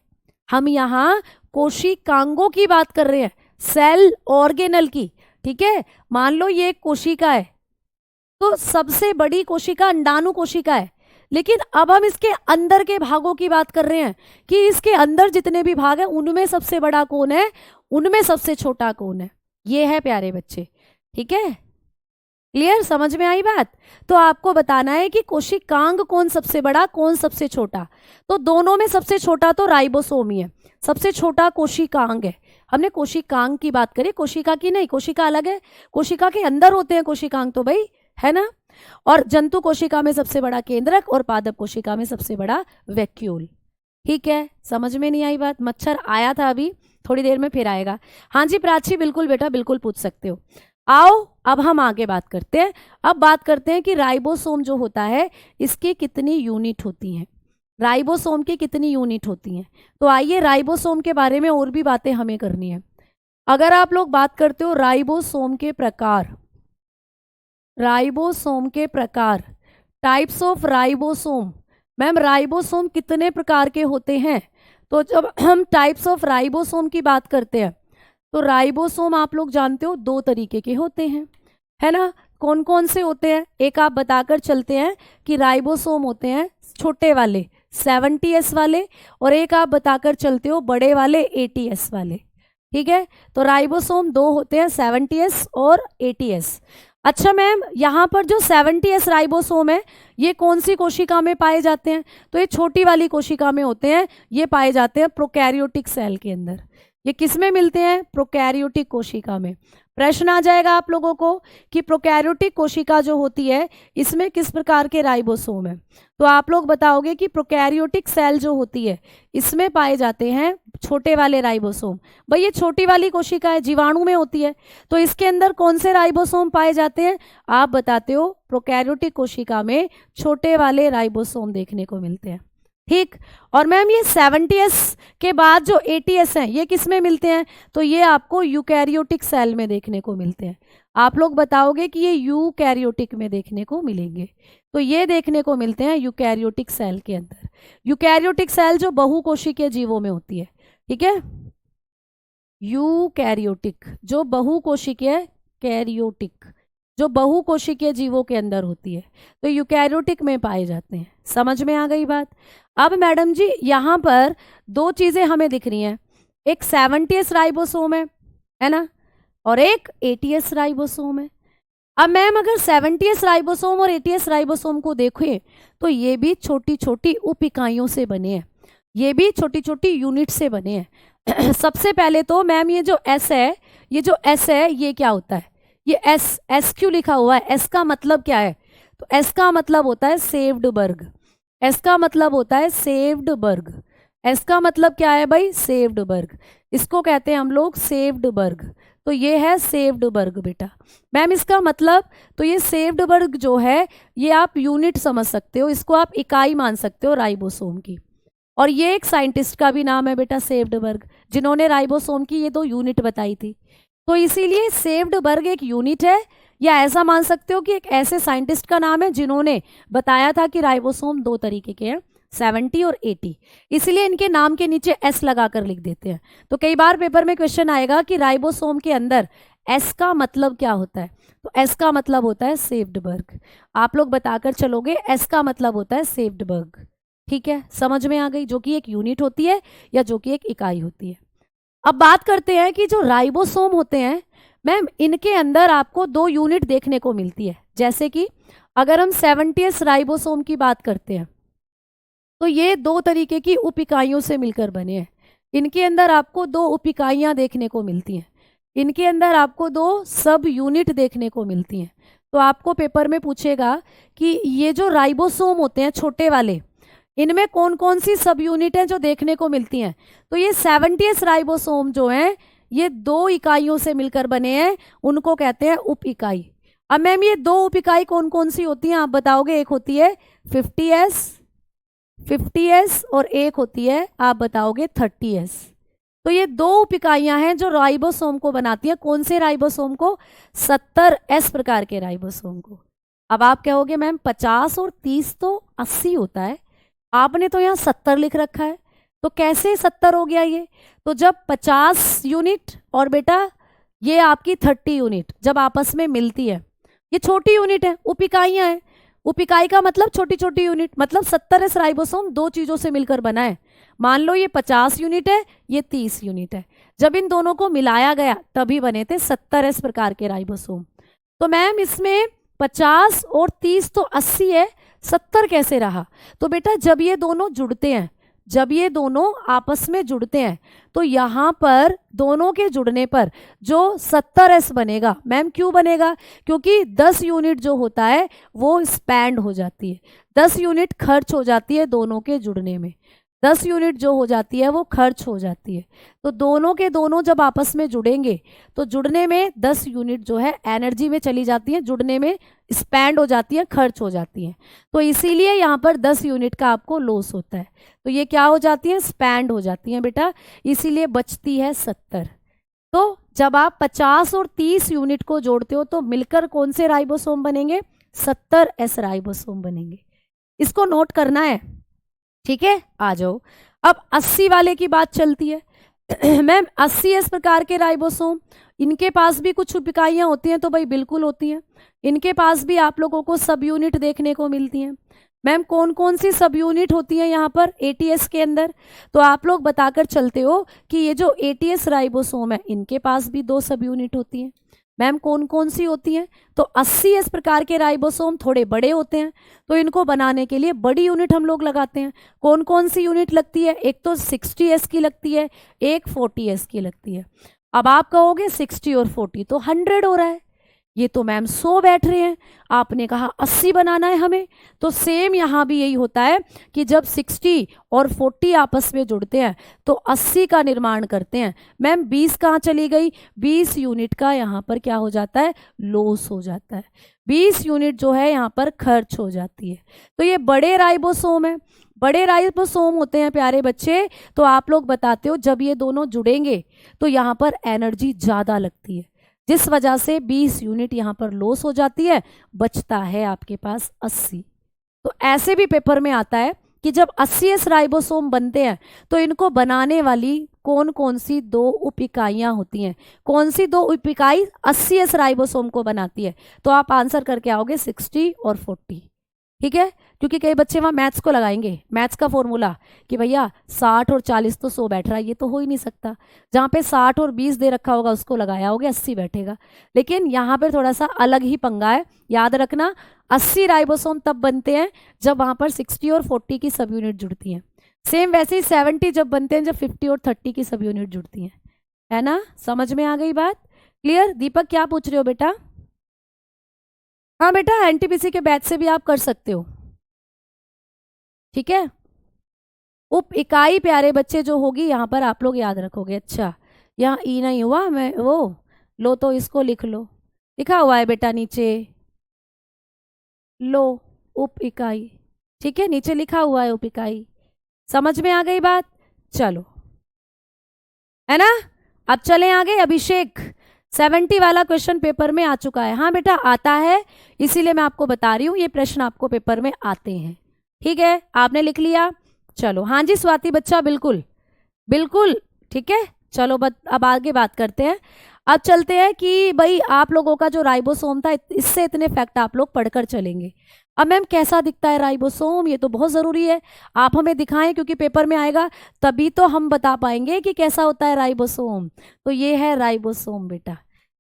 हम यहाँ कोशिकांगों की बात कर रहे हैं, सेल ऑर्गेनल की, ठीक है। मान लो ये एक कोशिका है तो सबसे बड़ी कोशिका अंडाणु कोशिका है, लेकिन अब हम इसके अंदर के भागों की बात कर रहे हैं कि इसके अंदर जितने भी भाग हैं उनमें सबसे बड़ा कौन है, उनमें सबसे छोटा कौन है। ये है प्यारे बच्चे, ठीक है। क्लियर? समझ में आई बात? तो आपको बताना है कि कोशिकांग कौन सबसे बड़ा कौन सबसे छोटा। तो दोनों में सबसे छोटा तो राइबोसोम ही है, सबसे छोटा कोशिकांग है। हमने कोशिकांग की बात करी, कोशिका की नहीं, कोशिका अलग है, कोशिका के अंदर होते हैं कोशिकांग तो भाई, है ना। और जंतु कोशिका में सबसे बड़ा केंद्रक और पादप कोशिका में सबसे बड़ा वैक्यूल, ठीक है। समझ में नहीं आई बात? मच्छर आया था अभी, थोड़ी देर में फिर आएगा। हाँ जी प्राची, बिल्कुल बेटा बिल्कुल पूछ सकते हो। आओ अब हम आगे बात करते हैं। अब बात करते हैं कि राइबोसोम जो होता है इसकी कितनी यूनिट होती हैं, राइबोसोम की कितनी यूनिट होती हैं। तो आइए राइबोसोम के बारे में और भी बातें हमें करनी है। अगर आप लोग बात करते हो राइबोसोम के प्रकार, राइबोसोम के प्रकार, types of ribosome. Ma'am ribosome कितने प्रकार के होते हैं? तो जब हम टाइप्स ऑफ राइबोसोम की बात करते हैं तो राइबोसोम आप लोग जानते हो दो तरीके के होते हैं, है ना। कौन कौन से होते हैं? एक आप बताकर चलते हैं कि राइबोसोम होते हैं छोटे वाले 70S वाले, और एक आप बताकर चलते हो बड़े वाले 80S वाले, ठीक है। तो राइबोसोम दो होते हैं, 70S और 80S। अच्छा मैम यहाँ पर जो 70S राइबोसोम है ये कौन सी कोशिका में पाए जाते हैं? तो ये छोटी वाली कोशिका में होते हैं, ये पाए जाते हैं प्रोकैरियोटिक सेल के अंदर। ये किस में मिलते हैं? प्रोकैरियोटिक कोशिका में। प्रश्न आ जाएगा आप लोगों को कि प्रोकैरियोटिक कोशिका जो होती है इसमें किस प्रकार के राइबोसोम है। तो आप लोग बताओगे कि प्रोकैरियोटिक सेल जो होती है इसमें पाए जाते हैं छोटे वाले राइबोसोम। भाई ये छोटी वाली कोशिका है, जीवाणु में होती है, तो इसके अंदर कौन से राइबोसोम पाए जाते हैं? आप बताते हो प्रोकैरियोटिक कोशिका में छोटे वाले राइबोसोम देखने को मिलते हैं, ठीक। और मैम ये 70S के बाद जो 80S हैं ये किस में मिलते हैं? तो ये आपको यूकैरियोटिक सेल में देखने को मिलते हैं। आप लोग बताओगे कि ये यूकैरियोटिक में देखने को मिलेंगे, तो ये देखने को मिलते हैं यूकैरियोटिक सेल के अंदर। यूकैरियोटिक सेल जो बहुकोशिकीय जीवों में होती है, ठीक है। यूकैरियोटिक जो बहुकोशिकीय, कैरियोटिक जो बहुकोशिकीय जीवों के अंदर होती है, तो यूकैरियोटिक में पाए जाते हैं। समझ में आ गई बात? अब मैडम जी यहाँ पर दो चीजें हमें दिख रही हैं, एक 70S राइबोसोम है ना, और एक 80S राइबोसोम है। अब मैम अगर 70S राइबोसोम और 80S राइबोसोम को देखें तो ये भी छोटी छोटी उप इकाइयों से बने हैं, ये भी छोटी छोटी यूनिट से बने हैं। सबसे पहले तो मैम ये जो S है, ये जो S है ये क्या होता है? ये एस क्यों लिखा हुआ है? एस का मतलब क्या है? तो एस का मतलब होता है सेव्ड बर्ग, एस का मतलब होता है सेव्ड बर्ग, एस का मतलब क्या है भाई, सेव्ड बर्ग, इसको कहते हैं हम लोग सेव्ड बर्ग। तो ये है सेव्ड बर्ग बेटा। मैम इसका मतलब, तो ये सेव्ड बर्ग जो है ये आप यूनिट समझ सकते हो, इसको आप इकाई मान सकते हो राइबोसोम की। और ये एक साइंटिस्ट का भी नाम है बेटा सेव्ड बर्ग, जिन्होंने राइबोसोम की ये 2 यूनिट बताई थी। तो इसीलिए सेव्ड बर्ग एक यूनिट है, या ऐसा मान सकते हो कि एक ऐसे साइंटिस्ट का नाम है जिन्होंने बताया था कि राइबोसोम 2 तरीके के हैं, 70 और 80। इसलिए इनके नाम के नीचे एस लगाकर लिख देते हैं। तो कई बार पेपर में क्वेश्चन आएगा कि राइबोसोम के अंदर एस का मतलब क्या होता है, तो एस का मतलब होता है सेव्ड बर्ग। आप लोग बताकर चलोगे एस का मतलब होता है सेव्ड बर्ग। ठीक है, समझ में आ गई, जो कि एक यूनिट होती है या जो कि एक इकाई होती है। अब बात करते हैं कि जो राइबोसोम होते हैं मैम, इनके अंदर आपको 2 यूनिट देखने को मिलती है। जैसे कि अगर हम 70s राइबोसोम की बात करते हैं तो ये 2 तरीके की उप इकाइयों से मिलकर बने हैं। इनके अंदर आपको 2 उप इकाइयां देखने को मिलती हैं, इनके अंदर आपको 2 सब यूनिट देखने को मिलती हैं। तो आपको पेपर में पूछेगा कि ये जो राइबोसोम होते हैं छोटे वाले, इनमें कौन कौन सी सब यूनिट हैं जो देखने को मिलती हैं। तो ये 70s राइबोसोम जो हैं ये 2 इकाइयों से मिलकर बने हैं, उनको कहते हैं उप इकाई। अब मैम ये 2 उप इकाई कौन कौन सी होती हैं आप बताओगे। एक होती है 50s और एक होती है आप बताओगे 30s। तो ये 2 उप इकाइयां हैं जो राइबोसोम को बनाती हैं। कौन से राइबोसोम को, 70s प्रकार के राइबोसोम को। अब आप कहोगे मैम 50 और 30 तो 80 होता है, आपने तो यहाँ 70 लिख रखा है, तो कैसे 70 हो गया ये। तो जब 50 यूनिट और बेटा ये आपकी 30 यूनिट जब आपस में मिलती है, ये छोटी यूनिट है, उप इकाइयां हैं। उप इकाई का मतलब छोटी छोटी यूनिट, मतलब 70s राइबोसोम 2 चीजों से मिलकर बना है। मान लो ये 50 यूनिट है, ये 30 यूनिट है, जब इन दोनों को मिलाया गया तभी बने थे 70s प्रकार के राइबोसोम। तो मैम इसमें 50 और 30 तो 80 है, 70 कैसे रहा। तो बेटा जब ये दोनों जुड़ते हैं, जब ये दोनों आपस में जुड़ते हैं तो यहाँ पर दोनों के जुड़ने पर जो 70s बनेगा। मैम क्यों बनेगा, क्योंकि 10 यूनिट जो होता है वो स्पैंड हो जाती है, 10 यूनिट खर्च हो जाती है दोनों के जुड़ने में, 10 यूनिट जो हो जाती है वो खर्च हो जाती है। तो दोनों के दोनों जब आपस में जुड़ेंगे तो जुड़ने में 10 यूनिट जो है एनर्जी में चली जाती है, जुड़ने में स्पैंड हो जाती है, खर्च हो जाती है। तो इसीलिए यहाँ पर 10 यूनिट का आपको लॉस होता है। तो ये क्या हो जाती है, स्पैंड हो जाती है बेटा, इसीलिए बचती है 70। तो जब आप 50 और 30 यूनिट को जोड़ते हो तो मिलकर कौन से राइबोसोम बनेंगे, 70s राइबोसोम बनेंगे। इसको नोट करना है, ठीक है। आ जाओ, अब 80 वाले की बात चलती है। मैम 80s प्रकार के राइबोसोम, इनके पास भी कुछ उप इकाइयां होती हैं, तो भाई बिल्कुल होती हैं। इनके पास भी आप लोगों को सब यूनिट देखने को मिलती हैं। मैम कौन कौन सी सब यूनिट होती हैं यहाँ पर 80s के अंदर, तो आप लोग बताकर चलते हो कि ये जो 80s राइबोसोम है इनके पास भी 2 सब यूनिट होती हैं। मैम कौन कौन सी होती हैं, तो 80s प्रकार के राइबोसोम थोड़े बड़े होते हैं, तो इनको बनाने के लिए बड़ी यूनिट हम लोग लगाते हैं। कौन कौन सी यूनिट लगती है, एक तो 60s की लगती है, एक 40s की लगती है। अब आप कहोगे 60 और 40 तो 100 हो रहा है, ये तो मैम 100 बैठ रहे हैं, आपने कहा 80 बनाना है हमें। तो सेम यहाँ भी यही होता है कि जब 60 और 40 आपस में जुड़ते हैं तो 80 का निर्माण करते हैं। मैम 20 कहाँ चली गई, 20 यूनिट का यहाँ पर क्या हो जाता है, लॉस हो जाता है, 20 यूनिट जो है यहाँ पर खर्च हो जाती है। तो ये बड़े राइबोसोम है, बड़े राइबोसोम होते हैं प्यारे बच्चे। तो आप लोग बताते हो जब ये दोनों जुड़ेंगे तो यहाँ पर एनर्जी ज़्यादा लगती है, जिस वजह से 20 यूनिट यहाँ पर लॉस हो जाती है, बचता है आपके पास 80। तो ऐसे भी पेपर में आता है कि जब 80s राइबोसोम बनते हैं तो इनको बनाने वाली कौन कौन सी 2 उप इकाइयाँ होती हैं, कौन सी 2 उप इकाई 80s राइबोसोम को बनाती है। तो आप आंसर करके आओगे 60 और 40, ठीक है। क्योंकि कई बच्चे वहाँ मैथ्स को लगाएंगे, मैथ्स का फॉर्मूला कि भैया 60 और 40 तो 100 बैठ रहा है, ये तो हो ही नहीं सकता। जहाँ पे 60 और 20 दे रखा होगा उसको लगाया होगा 80 बैठेगा। लेकिन यहाँ पे थोड़ा सा अलग ही पंगा है, याद रखना 80 राइबोसोम तब बनते हैं जब वहाँ पर 60 और 40 की सब यूनिट जुड़ती हैं। सेम वैसे ही 70 जब बनते हैं जब 50 और 30 की सब यूनिट जुड़ती हैं, है ना। समझ में आ गई बात, क्लियर। दीपक क्या पूछ रहे हो बेटा, हाँ बेटा, एनटीपीसी के बैच से भी आप कर सकते हो, ठीक है। उप इकाई प्यारे बच्चे जो होगी यहाँ पर आप लोग याद रखोगे। अच्छा, यहाँ ई नहीं हुआ, मैं वो लो तो इसको लिख लो, लिखा हुआ है बेटा नीचे, लो उप इकाई, ठीक है, नीचे लिखा हुआ है उप इकाई। समझ में आ गई बात? चलो, है ना। अब चलें आगे। अभिषेक, 70 वाला क्वेश्चन पेपर में आ चुका है। हाँ बेटा आता है, इसीलिए मैं आपको बता रही हूँ ये प्रश्न आपको पेपर में आते हैं, ठीक है। आपने लिख लिया? चलो, हाँ जी स्वाति बच्चा, बिल्कुल बिल्कुल ठीक है। चलो अब आगे बात करते हैं। अब चलते हैं कि भाई आप लोगों का जो राइबोसोम था, इससे इतने फैक्ट आप लोग पढ़कर चलेंगे। अब मैम कैसा दिखता है राइबोसोम, ये तो बहुत ज़रूरी है आप हमें दिखाएं, क्योंकि पेपर में आएगा, तभी तो हम बता पाएंगे कि कैसा होता है राइबोसोम। तो ये है राइबोसोम बेटा,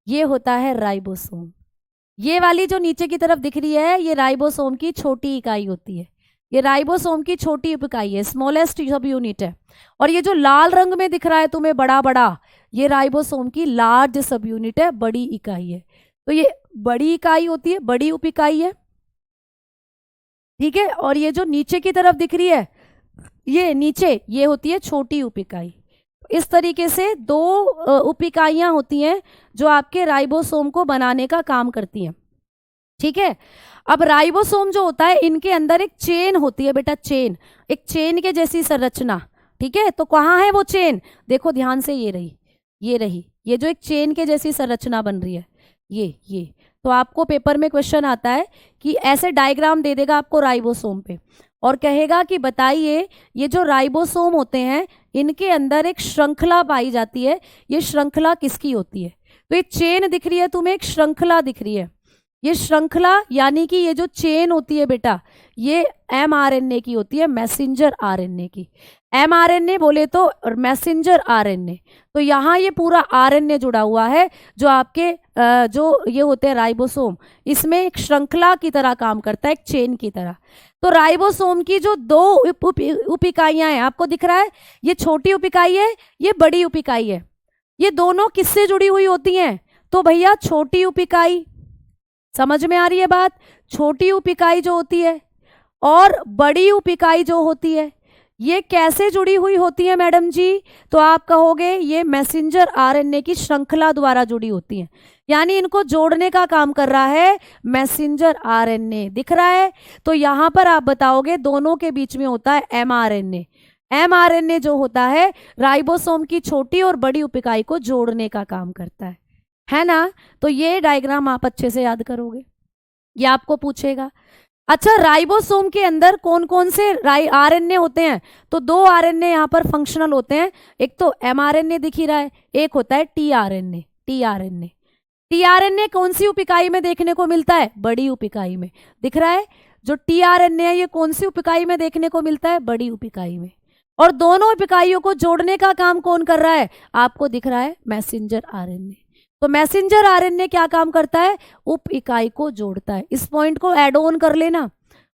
ये होता है राइबोसोम। ये वाली जो नीचे की तरफ दिख रही है, ये राइबोसोम की छोटी इकाई होती है, ये राइबोसोम की छोटी इकाई है, स्मॉलेस्ट सब यूनिट है। और ये जो लाल रंग में दिख रहा है तुम्हें बड़ा बड़ा, ये राइबोसोम की लार्ज सब यूनिट है, बड़ी इकाई है। तो ये बड़ी इकाई होती है, बड़ी उप इकाई है, ठीक है। और ये जो नीचे की तरफ दिख रही है, ये नीचे, ये होती है छोटी उप इकाई। इस तरीके से दो उप इकाइयां होती हैं जो आपके राइबोसोम को बनाने का काम करती हैं, ठीक है। अब राइबोसोम जो होता है, इनके अंदर एक चेन होती है बेटा, चेन, एक चेन के जैसी संरचना, ठीक है। तो कहाँ है वो चेन, देखो ध्यान से, ये रही, ये रही, ये जो एक चेन के जैसी संरचना बन रही है, ये। तो आपको पेपर में क्वेश्चन आता है कि ऐसे डायग्राम दे देगा आपको राइबोसोम पे, और कहेगा कि बताइए ये जो राइबोसोम होते हैं, इनके अंदर एक श्रृंखला पाई जाती है, ये श्रृंखला किसकी होती है। तो ये चेन दिख रही है तुम्हें, एक श्रृंखला दिख रही है, ये श्रृंखला यानी कि ये जो चेन होती है बेटा, ये mRNA की होती है, मैसेंजर आरएनए की। mRNA बोले तो मैसेंजर आरएनए, तो यहाँ ये पूरा आरएनए जुड़ा हुआ है, जो आपके जो ये होते हैं राइबोसोम, इसमें एक श्रृंखला की तरह काम करता है, एक चेन की तरह। तो राइबोसोम की जो दो उप इकाइयां हैं, आपको दिख रहा है, ये छोटी उप इकाई है, ये बड़ी उप इकाई है, ये दोनों किससे जुड़ी हुई होती हैं, तो भैया छोटी उप इकाई, समझ में आ रही है बात, छोटी उप इकाई जो होती है और बड़ी उप इकाई जो होती है, ये कैसे जुड़ी हुई होती है मैडम जी, तो आप कहोगे ये मैसेंजर आरएनए की श्रृंखला द्वारा जुड़ी होती है, यानी इनको जोड़ने का काम कर रहा है मैसेंजर आरएनए, दिख रहा है। तो यहां पर आप बताओगे दोनों के बीच में होता है एमआरएनए, एमआरएनए जो होता है राइबोसोम की छोटी और बड़ी उप इकाई को जोड़ने का काम करता है ना। तो ये डायग्राम आप अच्छे से याद करोगे, ये आपको पूछेगा। अच्छा, राइबोसोम के अंदर कौन कौन से आरएनए होते हैं, तो दो आरएनए यहाँ पर फंक्शनल होते हैं, एक तो एमआरएनए दिख ही रहा है, एक होता है टीआरएनए। टीआरएनए टीआरएनए कौन सी उप इकाई में देखने को मिलता है, बड़ी उप इकाई में, दिख रहा है। जो टीआरएनए है ये कौन सी उप इकाई में देखने को मिलता है, बड़ी उप इकाई में। और दोनों उप इकाइयों को जोड़ने का काम कौन कर रहा है, आपको दिख रहा है मैसेंजर आरएनए। तो मैसेंजर आरएनए क्या काम करता है, उप इकाई को जोड़ता है, इस पॉइंट को ऐड ऑन कर लेना,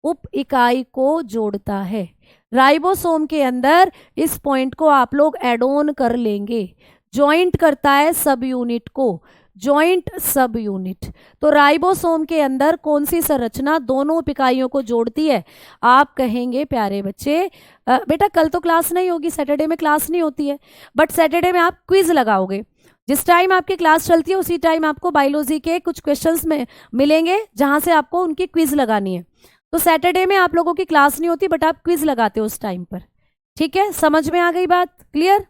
उप इकाई को जोड़ता है। राइबोसोम के अंदर इस पॉइंट को आप लोग ऐड ऑन कर लेंगे, ज्वाइंट करता है सब यूनिट को, ज्वाइंट सब यूनिट। तो राइबोसोम के अंदर कौन सी संरचना दोनों उप इकाइयों को जोड़ती है, आप कहेंगे प्यारे बच्चे, बेटा कल तो क्लास नहीं होगी, सैटरडे में क्लास नहीं होती है, बट सैटरडे में आप क्विज लगाओगे, जिस टाइम आपकी क्लास चलती है उसी टाइम आपको बायोलॉजी के कुछ क्वेश्चंस में मिलेंगे, जहां से आपको उनकी क्विज लगानी है। तो सैटरडे में आप लोगों की क्लास नहीं होती, बट आप क्विज लगाते हो उस टाइम पर, ठीक है। समझ में आ गई बात, क्लियर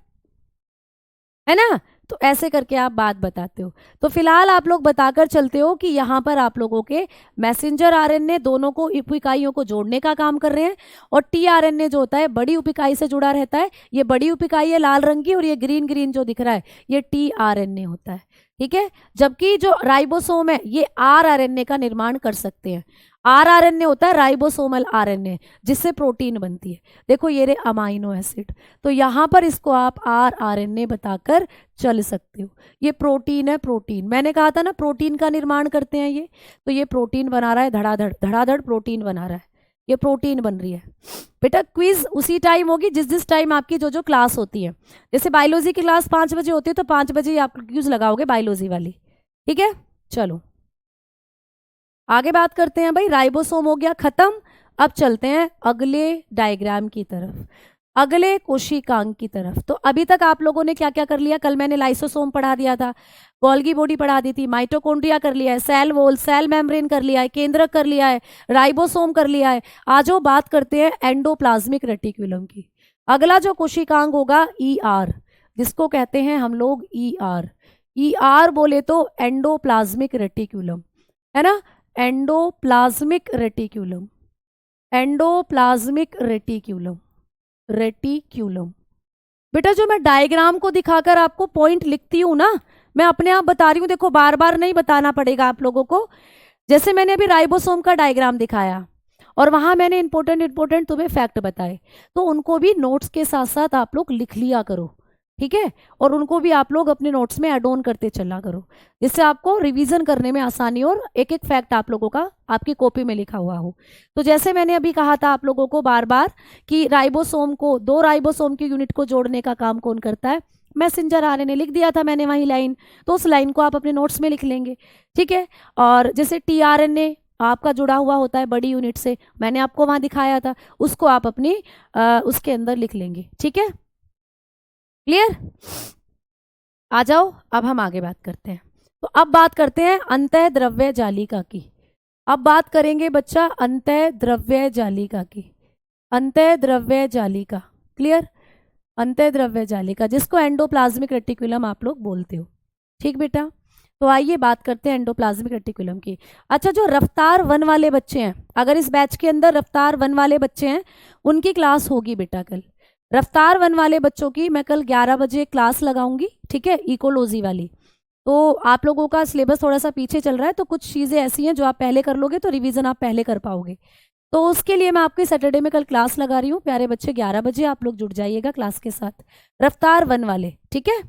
है ना। तो ऐसे करके आप बात बताते हो। तो फिलहाल आप लोग बताकर चलते हो कि यहाँ पर आप लोगों के मैसेंजर आरएनए दोनों को उप इकाइयों को जोड़ने का काम कर रहे हैं, और टीआरएनए जो होता है बड़ी उप इकाई से जुड़ा रहता है, ये बड़ी उप इकाई है लाल रंग की, और ये ग्रीन ग्रीन जो दिख रहा है ये टीआरएनए होता है, ठीक है। जबकि जो राइबोसोम है ये आरआरएनए का निर्माण कर सकते हैं, आरआरएनए होता है राइबोसोमल आरएनए, जिससे प्रोटीन बनती है। देखो ये रे अमाइनो एसिड, तो यहाँ पर इसको आप आरआरएनए बताकर चल सकते हो। ये प्रोटीन है, प्रोटीन मैंने कहा था ना प्रोटीन का निर्माण करते हैं ये, तो ये प्रोटीन बना रहा है, धड़ाधड़ धड़ाधड़ प्रोटीन बना रहा है, ये प्रोटीन बन रही है। बेटा क्विज उसी टाइम होगी जिस टाइम आपकी जो क्लास होती है, जैसे बायोलॉजी की क्लास 5 बजे होती है, तो 5 बजे आप क्विज लगाओगे बायोलॉजी वाली, ठीक है। चलो आगे बात करते हैं भाई, राइबोसोम हो गया खत्म। अब चलते हैं अगले डायग्राम की तरफ, अगले कोशिकांग की तरफ। तो अभी तक आप लोगों ने क्या क्या कर लिया? कल मैंने लाइसोसोम पढ़ा दिया था, गोल्गी बॉडी पढ़ा दी थी, माइटोकॉन्ड्रिया कर लिया है, सेल वॉल, सेल मेम्ब्रेन कर लिया है, केंद्रक कर लिया है, राइबोसोम कर लिया है। आज वो बात करते हैं एंडोप्लाज्मिक रेटिकुलम की। अगला जो कोशिकांग होगा ER, जिसको कहते हैं हम लोग ER। ER बोले तो एंडोप्लाज्मिक रेटिकुलम, है ना? Endoplasmic reticulum, endoplasmic reticulum, reticulum. बेटा जो मैं डायग्राम को दिखाकर आपको पॉइंट लिखती हूँ ना, मैं अपने आप बता रही हूँ, देखो बार बार नहीं बताना पड़ेगा आप लोगों को। जैसे मैंने अभी राइबोसोम का डायग्राम दिखाया और वहां मैंने इंपॉर्टेंट तुम्हें फैक्ट बताए, तो उनको भी नोट्स के साथ साथ आप लोग लिख लिया करो, ठीक है? और उनको भी आप लोग अपने नोट्स में ऐड ऑन करते चला करो, जिससे आपको रिवीजन करने में आसानी और एक एक फैक्ट आप लोगों का आपकी कॉपी में लिखा हुआ हो। तो जैसे मैंने अभी कहा था आप लोगों को बार बार कि राइबोसोम को, 2 राइबोसोम की यूनिट को जोड़ने का काम कौन करता है? Messenger RNA। लिख दिया था मैंने वही लाइन, तो उस लाइन को आप अपने नोट्स में लिख लेंगे, ठीक है? और जैसे tRNA आपका जुड़ा हुआ होता है बड़ी यूनिट से, मैंने आपको वहां दिखाया था, उसको आप अपनी उसके अंदर लिख लेंगे, ठीक है? क्लियर? आ जाओ, अब हम आगे बात करते हैं। तो अब बात करते हैं अंतः द्रव्य जालिका की। अब बात करेंगे बच्चा अंतः द्रव्य जालिका की, अंतः द्रव्य जालिका। क्लियर? अंतः द्रव्य जालिका, जिसको एंडोप्लाज्मिक रेटिकुलम आप लोग बोलते हो, ठीक बेटा? तो आइए बात करते हैं एंडोप्लाज्मिक रेटिकुलम की। अच्छा, जो रफ्तार 1 वाले बच्चे हैं, अगर इस बैच के अंदर रफ्तार 1 वाले बच्चे हैं, उनकी क्लास होगी बेटा कल। रफ्तार 1 वाले बच्चों की मैं कल 11 बजे क्लास लगाऊंगी, ठीक है? इकोलॉजी वाली। तो आप लोगों का सिलेबस थोड़ा सा पीछे चल रहा है, तो कुछ चीज़ें ऐसी हैं जो आप पहले कर लोगे तो रिवीजन आप पहले कर पाओगे। तो उसके लिए मैं आपकी सैटरडे में कल क्लास लगा रही हूँ, प्यारे बच्चे 11 बजे आप लोग जुड़ जाइएगा क्लास के साथ, रफ्तार 1 वाले, ठीक है?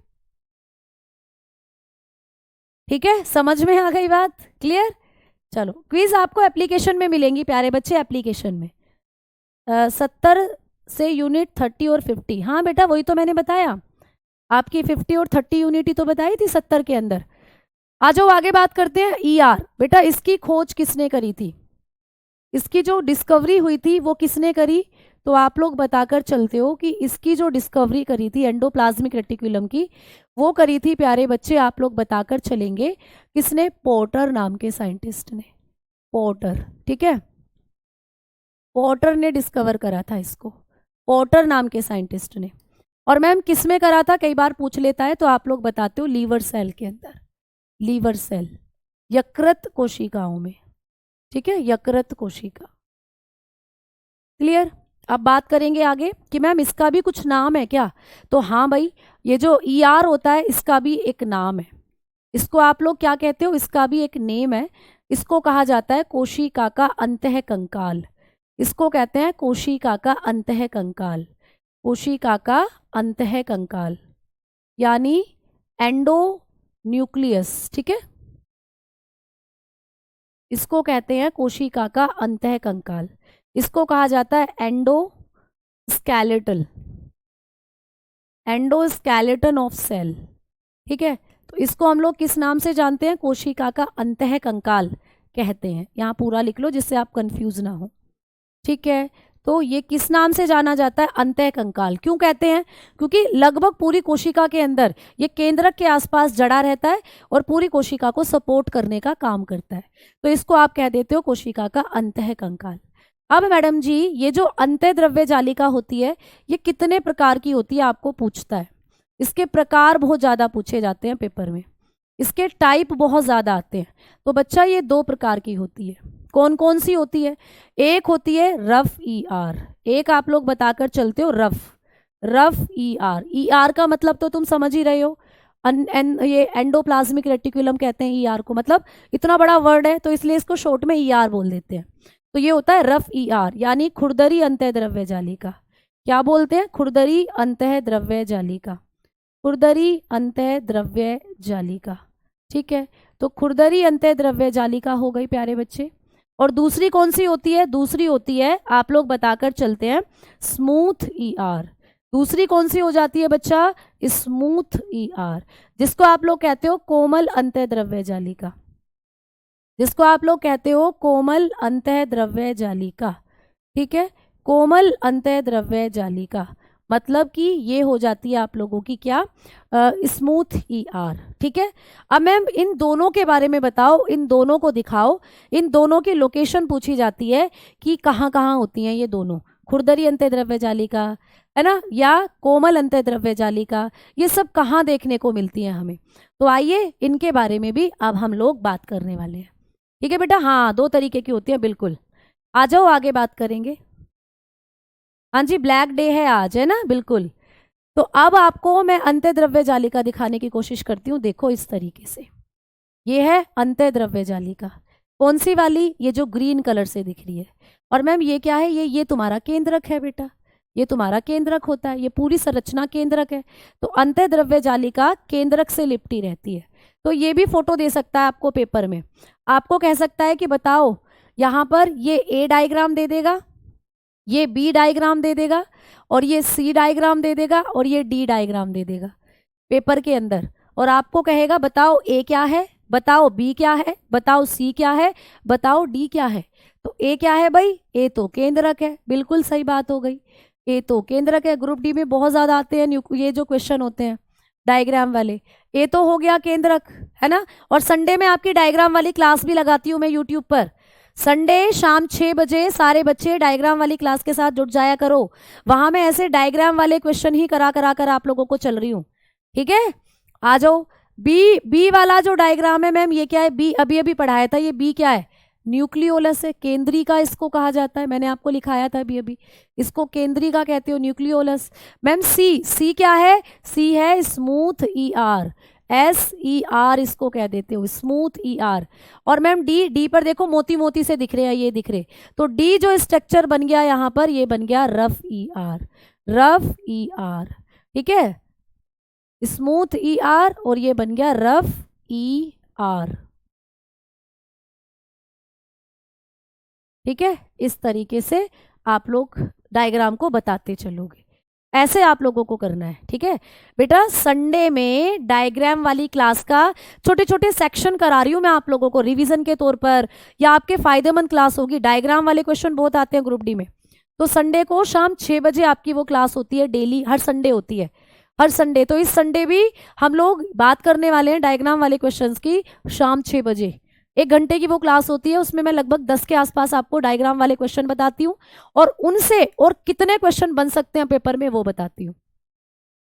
ठीक है, समझ में आ गई बात? क्लियर? चलो, क्विज आपको एप्लीकेशन में मिलेंगी प्यारे बच्चे, एप्लीकेशन में 70 से यूनिट 30 और 50। हाँ बेटा, वही तो मैंने बताया, आपकी 50 और 30 यूनिट ही तो बताई थी 70 के अंदर। आ जाओ आगे बात करते हैं ER। बेटा इसकी खोज किसने करी थी? इसकी जो डिस्कवरी हुई थी वो किसने करी? तो आप लोग बताकर चलते हो कि इसकी जो डिस्कवरी करी थी एंडोप्लाज्मिक रेटिकुलम की, वो करी थी प्यारे बच्चे, आप लोग बताकर चलेंगे किसने? पोर्टर नाम के साइंटिस्ट ने, पोर्टर, ठीक है? पोर्टर ने डिस्कवर करा था इसको, पोर्टर नाम के साइंटिस्ट ने। और मैम किस में करा था, कई बार पूछ लेता है, तो आप लोग बताते हो लीवर सेल के अंदर, लीवर सेल, यकृत कोशिकाओं में, ठीक है? यकृत कोशिका। क्लियर? अब बात करेंगे आगे कि मैम इसका भी कुछ नाम है क्या? तो हाँ भाई, ये जो ER होता है इसका भी एक नाम है। इसको आप लोग क्या कहते हो? इसका भी एक नेम है। इसको कहा जाता है कोशिका का अंतः कंकाल। इसको कहते हैं कोशिका का अंतः कंकाल, कोशिका का अंतः कंकाल, यानी एंडो न्यूक्लियस, ठीक है? इसको कहते हैं कोशिका का अंतः कंकाल। इसको कहा जाता है एंडोस्केलेटल, एंडोस्केलेटन ऑफ सेल, ठीक है? तो इसको हम लोग किस नाम से जानते हैं? कोशिका का अंतः कंकाल कहते हैं। यहाँ पूरा लिख लो जिससे आप कंफ्यूज ना हो, ठीक है? तो ये किस नाम से जाना जाता है? अंतः कंकाल। क्यों कहते हैं? क्योंकि लगभग पूरी कोशिका के अंदर ये केंद्रक के आसपास जड़ा रहता है और पूरी कोशिका को सपोर्ट करने का काम करता है, तो इसको आप कह देते हो कोशिका का अंतः कंकाल। अब मैडम जी, ये जो अंतः द्रव्य जालिका होती है ये कितने प्रकार की होती है आपको पूछता है। इसके प्रकार बहुत ज़्यादा पूछे जाते हैं पेपर में, इसके टाइप बहुत ज़्यादा आते हैं। तो बच्चा ये 2 प्रकार की होती है। कौन कौन सी होती है? एक होती है रफ ER, एक आप लोग बताकर चलते हो रफ, रफ ER का मतलब तो तुम समझ ही रहे हो, ये एंडोप्लाज्मिक रेटिकुलम कहते हैं ER को, मतलब इतना बड़ा वर्ड है तो इसलिए इसको शॉर्ट में ER बोल देते हैं। तो ये होता है रफ ER, यानी खुरदरी अंतः द्रव्य जालिका। क्या बोलते हैं? खुरदरी अंतः द्रव्य जालिका, खुरदरी अंतः द्रव्य जालिका, ठीक है? तो खुरदरी अंतः द्रव्य जालिका हो गई प्यारे बच्चे। और दूसरी कौन सी होती है? दूसरी होती है, आप लोग बताकर चलते हैं, स्मूथ ER। दूसरी कौन सी हो जाती है बच्चा? स्मूथ ER, जिसको आप लोग कहते हो कोमल अंतः द्रव्य जालिका, जिसको आप लोग कहते हो कोमल अंतः द्रव्य जालिका। ठीक है, कोमल अंतः द्रव्य जालिका, मतलब कि ये हो जाती है आप लोगों की क्या, स्मूथ ER। ठीक है, अब मैम इन दोनों के बारे में बताओ, इन दोनों को दिखाओ, इन दोनों की लोकेशन पूछी जाती है कि कहाँ कहाँ होती हैं ये दोनों, खुरदरी अंतः द्रव्य जालिका है ना, या कोमल अंतः द्रव्य जालिका, ये सब कहाँ देखने को मिलती हैं हमें। तो आइए इनके बारे में भी अब हम लोग बात करने वाले हैं। ठीक है बेटा, हाँ 2 तरीके की होती है, बिल्कुल। आ जाओ आगे बात करेंगे। हाँ जी, ब्लैक डे है आज, है ना, बिल्कुल। तो अब आपको मैं अंतः द्रव्य जालिका दिखाने की कोशिश करती हूँ। देखो इस तरीके से, ये है अंतः द्रव्य जालिका। कौन सी वाली, ये जो ग्रीन कलर से दिख रही है। और मैम ये क्या है, ये तुम्हारा केंद्रक है बेटा, ये तुम्हारा केंद्रक होता है, ये पूरी संरचना केंद्रक है। तो अंतः द्रव्य जालिका केंद्रक से लिपटी रहती है। तो ये भी फोटो दे सकता है आपको पेपर में, आपको कह सकता है कि बताओ यहाँ पर ये A डायग्राम दे देगा, ये B डायग्राम दे देगा, और ये C डायग्राम दे देगा, और ये D डायग्राम दे देगा पेपर के अंदर। और आपको कहेगा बताओ A क्या है, बताओ B क्या है, बताओ C क्या है, बताओ D क्या है। तो A क्या है भाई, A तो केंद्रक है, बिल्कुल सही बात हो गई, A तो केंद्रक है। ग्रुप D में बहुत ज़्यादा आते हैं ये जो क्वेश्चन होते हैं डायग्राम वाले। A तो हो गया केंद्रक, है ना। और संडे में आपकी डायग्राम वाली क्लास भी लगाती हूँ मैं यूट्यूब पर। संडे शाम 6 बजे सारे बच्चे डायग्राम वाली क्लास के साथ जुड़ जाया करो, वहां मैं ऐसे डायग्राम वाले क्वेश्चन ही करा कर आप लोगों को चल रही हूँ। ठीक है, आ जाओ। बी वाला जो डायग्राम है मैम, ये क्या है, बी अभी अभी पढ़ाया था, ये बी क्या है, न्यूक्लियोलस है, केंद्री का इसको कहा जाता है, मैंने आपको लिखाया था अभी अभी, इसको केंद्री का कहते हो, न्यूक्लियोलस। मैम सी क्या है, सी है स्मूथ ER, SER इसको कह देते हो, स्मूथ ER। और मैम डी पर देखो मोती मोती से दिख रहे हैं, ये दिख रहे, तो डी जो स्ट्रक्चर बन गया यहाँ पर, ये बन गया रफ ER, रफ ER। ठीक है, स्मूथ ER और ये बन गया रफ ER। ठीक है, इस तरीके से आप लोग डायग्राम को बताते चलोगे, ऐसे आप लोगों को करना है। ठीक है बेटा, संडे में डायग्राम वाली क्लास का छोटे छोटे सेक्शन करा रही हूँ मैं आप लोगों को रिवीजन के तौर पर, या आपके फायदेमंद क्लास होगी। डायग्राम वाले क्वेश्चन बहुत आते हैं ग्रुप डी में, तो संडे को शाम 6 बजे आपकी वो क्लास होती है, डेली हर संडे होती है, हर संडे। तो इस संडे भी हम लोग बात करने वाले हैं डायग्राम वाले क्वेश्चंस की, शाम 6 बजे 1 घंटे की वो क्लास होती है। उसमें मैं लगभग 10 के आसपास आपको डायग्राम वाले क्वेश्चन बताती हूँ, और उनसे और कितने क्वेश्चन बन सकते हैं पेपर में वो बताती हूँ।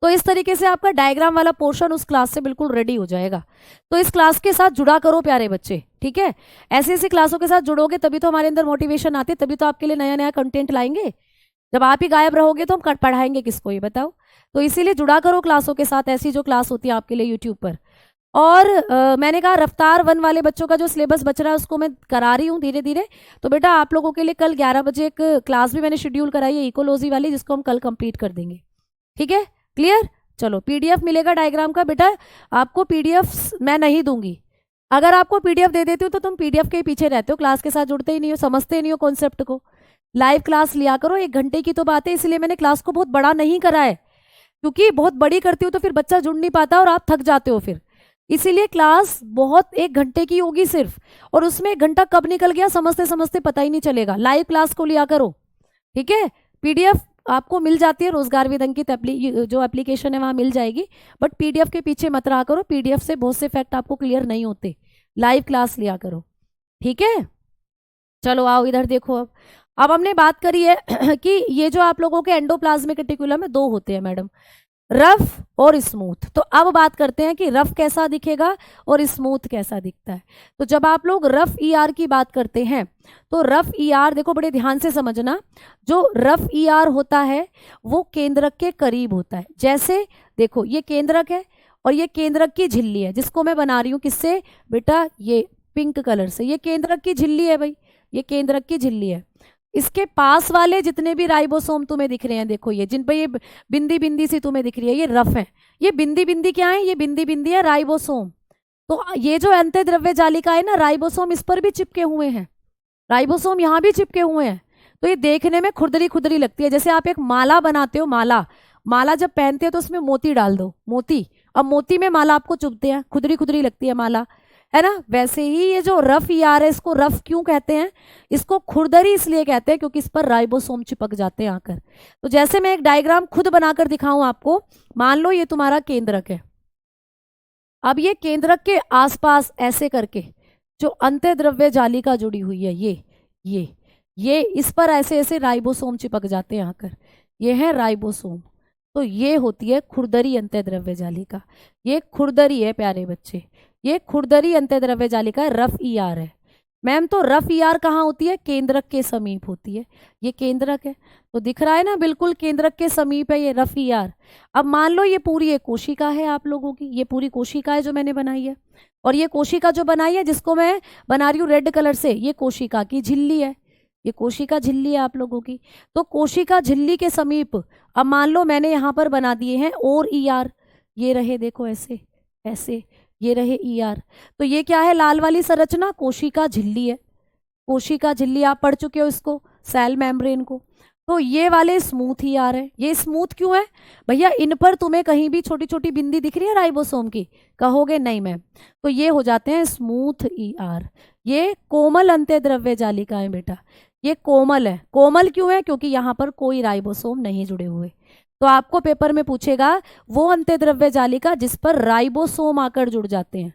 तो इस तरीके से आपका डायग्राम वाला पोर्शन उस क्लास से बिल्कुल रेडी हो जाएगा। तो इस क्लास के साथ जुड़ा करो प्यारे बच्चे। ठीक है, ऐसी ऐसी क्लासों के साथ जुड़ोगे तभी तो हमारे अंदर मोटिवेशन आती है, तभी तो आपके लिए नया नया कंटेंट लाएंगे। जब आप ही गायब रहोगे तो हम पढ़ाएंगे किसको, ये बताओ। तो इसीलिए जुड़ा करो क्लासों के साथ, ऐसी जो क्लास होती है आपके लिए यूट्यूब पर। और मैंने कहा रफ्तार 1 वाले बच्चों का जो सिलेबस बच रहा है उसको मैं करा रही हूँ धीरे धीरे। तो बेटा आप लोगों के लिए कल 11 बजे एक क्लास भी मैंने शेड्यूल कराई है इकोलॉजी वाली, जिसको हम कल कंप्लीट कर देंगे। ठीक है, क्लियर। चलो PDF मिलेगा डायग्राम का। बेटा आपको PDF मैं नहीं दूंगी, अगर आपको PDF दे देती हूँ तो तुम PDF के पीछे रहते हो, क्लास के साथ जुड़ते ही नहीं हो, समझते नहीं हो कॉन्सेप्ट को। लाइव क्लास लिया करो, 1 घंटे की तो बात है, इसलिए मैंने क्लास को बहुत बड़ा नहीं करा है, क्योंकि बहुत बड़ी करती हूँ तो फिर बच्चा जुड़ नहीं पाता और आप थक जाते हो फिर। इसीलिए क्लास बहुत 1 घंटे की होगी सिर्फ, और उसमें 1 घंटा कब निकल गया समझते समझते पता ही नहीं चलेगा। लाइव क्लास को लिया करो। ठीक है, PDF आपको मिल जाती है, रोजगार विद अंकित जो एप्लीकेशन है वहां मिल जाएगी, बट PDF के पीछे मत रहा करो, PDF से बहुत से फैक्ट आपको क्लियर नहीं होते। लाइव क्लास लिया करो। ठीक है, चलो आओ इधर देखो। अब हमने बात करी है कि ये जो आप लोगों के एंडोप्लाज्मिक रेटिकुलम में 2 होते हैं मैडम, रफ और स्मूथ। तो अब बात करते हैं कि रफ कैसा दिखेगा और स्मूथ कैसा दिखता है। तो जब आप लोग रफ ER की बात करते हैं तो रफ ER देखो बड़े ध्यान से समझना, जो रफ ER होता है वो केंद्रक के करीब होता है। जैसे देखो ये केंद्रक है और ये केंद्रक की झिल्ली है, जिसको मैं बना रही हूँ किससे बेटा, ये पिंक कलर से। ये केंद्रक की झिल्ली है भाई, ये केंद्रक की झिल्ली है। इसके पास वाले जितने भी राइबोसोम तुम्हें दिख रहे हैं, देखो ये जिन पे ये बिंदी बिंदी सी तुम्हें दिख रही है, ये रफ है। ये बिंदी बिंदी क्या है, ये बिंदी बिंदी है राइबोसोम। तो ये जो अंतः द्रव्य जालिका है ना, राइबोसोम इस पर भी चिपके हुए हैं, राइबोसोम यहाँ भी चिपके हुए हैं। तो ये देखने में खुरदरी खुरदरी लगती है। जैसे आप एक माला बनाते हो, माला जब पहनते हो तो उसमें मोती डाल दो, मोती, अब मोती में माला आपको चुभते हैं, खुदरी खुदरी लगती है माला, है ना। वैसे ही ये जो रफ ईआर है, इसको रफ क्यों कहते हैं, इसको खुरदरी इसलिए कहते हैं क्योंकि इस पर राइबोसोम चिपक जाते हैं आकर। तो जैसे मैं एक डायग्राम खुद बनाकर दिखाऊं आपको, मान लो ये तुम्हारा केंद्रक है, अब ये केंद्रक के आसपास ऐसे करके जो अंतःद्रव्य जालिका जुड़ी हुई है, ये इस पर ऐसे ऐसे राइबोसोम चिपक जाते हैं आकर, ये है राइबोसोम। तो ये होती है खुरदरी अंतःद्रव्य जालिका। ये खुरदरी है प्यारे बच्चे, ये खुरदरी अंतःद्रव्य जालिका है, रफ ईआर है। मैम तो रफ ईआर कहाँ होती है, केंद्रक के समीप होती है। ये केंद्रक है तो दिख रहा है ना, बिल्कुल केंद्रक के समीप है ये रफ ईआर। अब मान लो ये पूरी एक कोशिका है आप लोगों की, ये पूरी कोशिका है जो मैंने बनाई है, और ये कोशिका जो बनाई है जिसको मैं बना रही हूँ रेड कलर से, ये कोशिका की झिल्ली है, ये कोशिका झिल्ली है आप लोगों की। तो कोशिका झिल्ली के समीप अब मान लो मैंने यहाँ पर बना दिए हैं और ईआर, ये रहे देखो ऐसे ऐसे, ये रहे ईआर। तो ये क्या है, लाल वाली संरचना कोशिका झिल्ली है। कोशिका झिल्ली आप पढ़ चुके हो इसको, सेल मेम्ब्रेन को। तो ये वाले स्मूथ ईआर है। ये स्मूथ क्यों है भैया, इन पर तुम्हें कहीं भी छोटी छोटी बिंदी दिख रही है राइबोसोम की, कहोगे नहीं मैम, तो ये हो जाते हैं स्मूथ ईआर। ये कोमल अंतःद्रव्य जालिका है बेटा, ये कोमल है। कोमल क्यों है, क्योंकि यहाँ पर कोई राइबोसोम नहीं जुड़े हुए। तो आपको पेपर में पूछेगा वो अंतःद्रव्य जालिका जिस पर राइबोसोम आकर जुड़ जाते हैं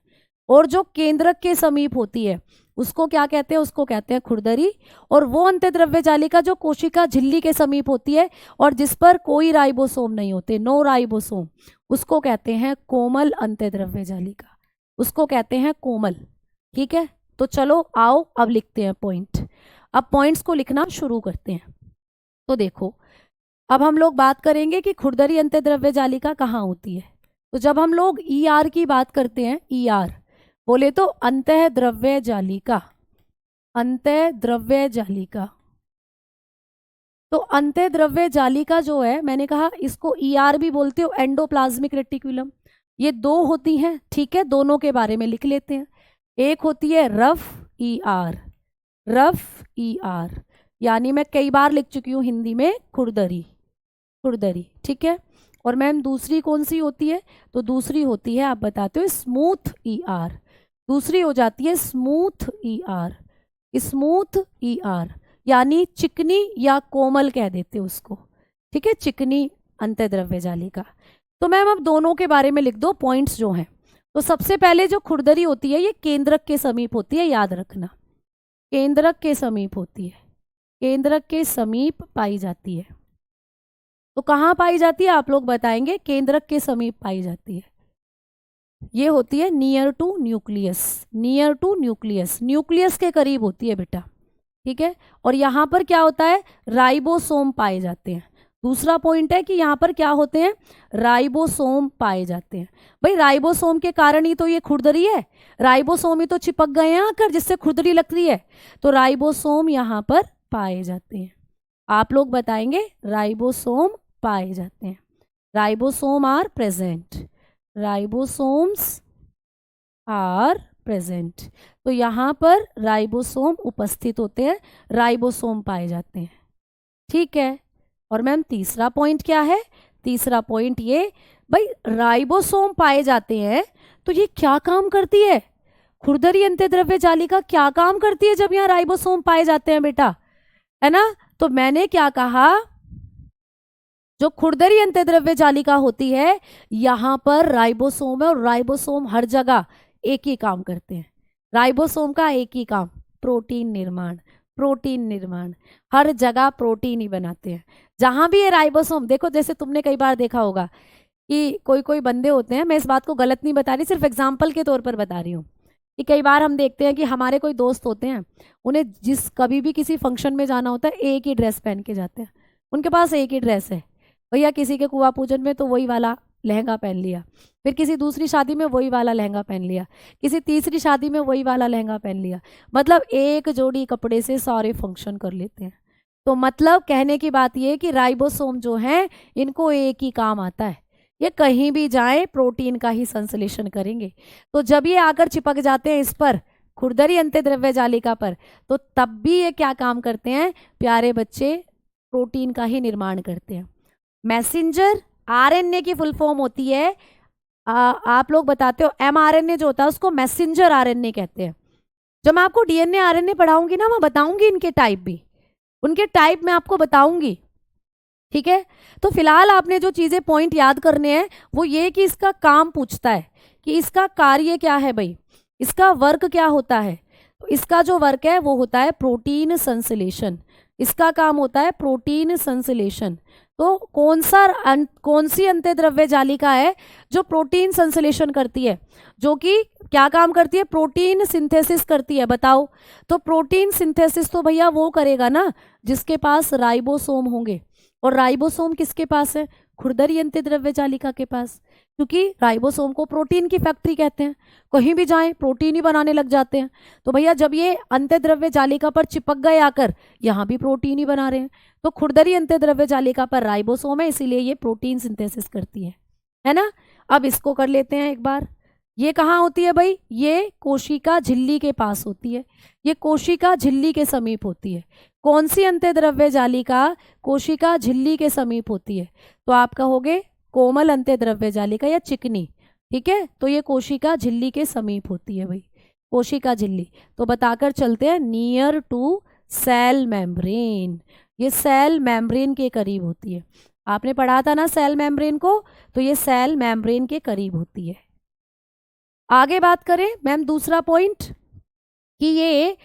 और जो केंद्रक के समीप होती है उसको क्या कहते हैं, उसको कहते हैं खुरदरी। और वो अंतःद्रव्य जालिका जो कोशिका झिल्ली के समीप होती है और जिस पर कोई राइबोसोम नहीं होते, नो राइबोसोम, उसको कहते हैं कोमल अंतःद्रव्य जालिका, उसको कहते हैं कोमल। ठीक है, तो चलो आओ अब लिखते हैं पॉइंट। अब पॉइंट्स को लिखना शुरू करते हैं। तो देखो अब हम लोग बात करेंगे कि खुरदरी अंतःद्रव्य जालिका कहाँ होती है। तो जब हम लोग ईआर की बात करते हैं, ईआर बोले तो अंतःद्रव्य जालिका, अंतःद्रव्य जालिका। तो अंतःद्रव्य जालिका जो है, मैंने कहा इसको ईआर भी बोलते हो, एंडोप्लाज्मिक रेटिकुलम। ये दो होती हैं, ठीक है, दोनों के बारे में लिख लेते हैं। एक होती है रफ ईआर, रफ ईआर यानी मैं कई बार लिख चुकी हूँ हिंदी में खुरदरी, खुरदरी, ठीक है। और मैम दूसरी कौन सी होती है, तो दूसरी होती है आप बताते हो स्मूथ ईआर, दूसरी हो जाती है स्मूथ ईआर, स्मूथ ईआर यानी चिकनी या कोमल कह देते हो उसको, ठीक है, चिकनी अंतःद्रव्य जालिका। तो मैम अब दोनों के बारे में लिख दो पॉइंट्स जो हैं। तो सबसे पहले जो खुरदरी होती है ये केंद्रक के समीप होती है, याद रखना, केंद्रक के समीप होती है, केंद्रक के समीप पाई जाती है। तो कहाँ पाई जाती है आप लोग बताएंगे, केंद्रक के समीप पाई जाती है। ये होती है near to nucleus, near to nucleus, nucleus के करीब होती है बेटा, ठीक है। और यहाँ पर क्या होता है, राइबोसोम पाए जाते हैं। दूसरा पॉइंट है कि यहाँ पर क्या होते हैं, राइबोसोम पाए जाते हैं। भाई राइबोसोम के कारण ही तो ये खुरदरी है, राइबोसोम ही तो चिपक गए हैं आकर जिससे खुरदरी लगती है। तो राइबोसोम यहाँ पर पाए जाते हैं। आप लोग बताएंगे राइबोसोम पाए जाते हैं, ribosome are present, ribosomes are present. तो यहाँ पर राइबोसोम उपस्थित होते हैं, राइबोसोम पाए जाते हैं, ठीक है। और मैम तीसरा पॉइंट क्या है, तीसरा पॉइंट ये, भाई राइबोसोम पाए जाते हैं तो ये क्या काम करती है, खुरदरी अंतःद्रव्य जालिका क्या काम करती है जब यहाँ राइबोसोम पाए जाते हैं बेटा, है ना। तो मैंने क्या कहा, जो खुरदरी अंतःद्रव्य जालिका होती है यहाँ पर राइबोसोम है और राइबोसोम हर जगह एक ही काम करते हैं। राइबोसोम का एक ही काम, प्रोटीन निर्माण, प्रोटीन निर्माण, हर जगह प्रोटीन ही बनाते हैं। जहां भी ये राइबोसोम, देखो जैसे तुमने कई बार देखा होगा कि कोई कोई बंदे होते हैं, मैं इस बात को गलत नहीं बता रही, सिर्फ एग्जाम्पल के तौर पर बता रही हूँ, कि कई बार हम देखते हैं कि हमारे कोई दोस्त होते हैं, उन्हें जिस कभी भी किसी फंक्शन में जाना होता है एक ही ड्रेस पहन के जाते हैं, उनके पास एक ही ड्रेस है। भैया किसी के कुआं पूजन में तो वही वाला लहंगा पहन लिया, फिर किसी दूसरी शादी में वही वाला लहंगा पहन लिया, किसी तीसरी शादी में वही वाला लहंगा पहन लिया, मतलब एक जोड़ी कपड़े से सारे फंक्शन कर लेते हैं। तो मतलब कहने की बात यह कि राइबोसोम जो हैं इनको एक ही काम आता है, ये कहीं भी जाएं प्रोटीन का ही संश्लेषण करेंगे। तो जब ये आकर चिपक जाते हैं इस पर, खुरदरी अंतःद्रव्य जालिका पर, तो तब भी ये क्या काम करते हैं प्यारे बच्चे, प्रोटीन का ही निर्माण करते हैं। मैसेंजर आरएनए की फुल फॉर्म होती है आप लोग बताते हो mRNA जो होता है उसको मैसेंजर आरएनए कहते हैं। जब मैं आपको डीएनए आरएनए पढ़ाऊंगी ना, मैं बताऊंगी इनके टाइप भी, उनके टाइप मैं आपको बताऊंगी, ठीक है। तो फिलहाल आपने जो चीजें पॉइंट याद करने हैं वो ये कि इसका काम पूछता है कि इसका कार्य क्या है भाई, इसका वर्क क्या होता है। तो इसका जो वर्क है वो होता है प्रोटीन संश्लेषण, इसका काम होता है प्रोटीन संश्लेषण। तो कौन सी अंत्य द्रव्य जालिका है जो प्रोटीन संश्लेषण करती है, जो कि क्या काम करती है, प्रोटीन सिंथेसिस करती है, बताओ। तो प्रोटीन सिंथेसिस तो भैया वो करेगा ना जिसके पास राइबोसोम होंगे, और राइबोसोम किसके पास है, खुरदरी अंत्य द्रव्य जालिका के पास, क्योंकि राइबोसोम को प्रोटीन की फैक्ट्री कहते हैं, कहीं भी जाएं प्रोटीन ही बनाने लग जाते हैं। तो भैया जब ये अंत्य द्रव्य जालिका पर चिपक गए आकर, यहाँ भी प्रोटीन ही बना रहे हैं। तो खुरदरी अंत्य द्रव्य जालिका पर राइबोसोम है, इसीलिए ये प्रोटीन सिंथेसिस करती है ना। अब इसको कर लेते हैं एक बार। ये कहाँ होती है भाई, ये कोशिका झिल्ली के पास होती है, ये कोशिका झिल्ली के समीप होती है। कौन सी अंत्य द्रव्य जालिका कोशिका झिल्ली के समीप होती है, तो आप कहोगे कोमल अंत्य द्रव्य जालिका या चिकनी, ठीक है। तो ये कोशिका झिल्ली के समीप होती है भाई, कोशिका झिल्ली। तो बताकर चलते हैं नियर टू सेल मेम्ब्रेन, ये सेल मेम्ब्रेन के करीब होती है। आपने पढ़ा था ना सेल मेम्ब्रेन को, तो ये सेल मेम्ब्रेन के करीब होती है। आगे बात करें मैम दूसरा पॉइंट कि ये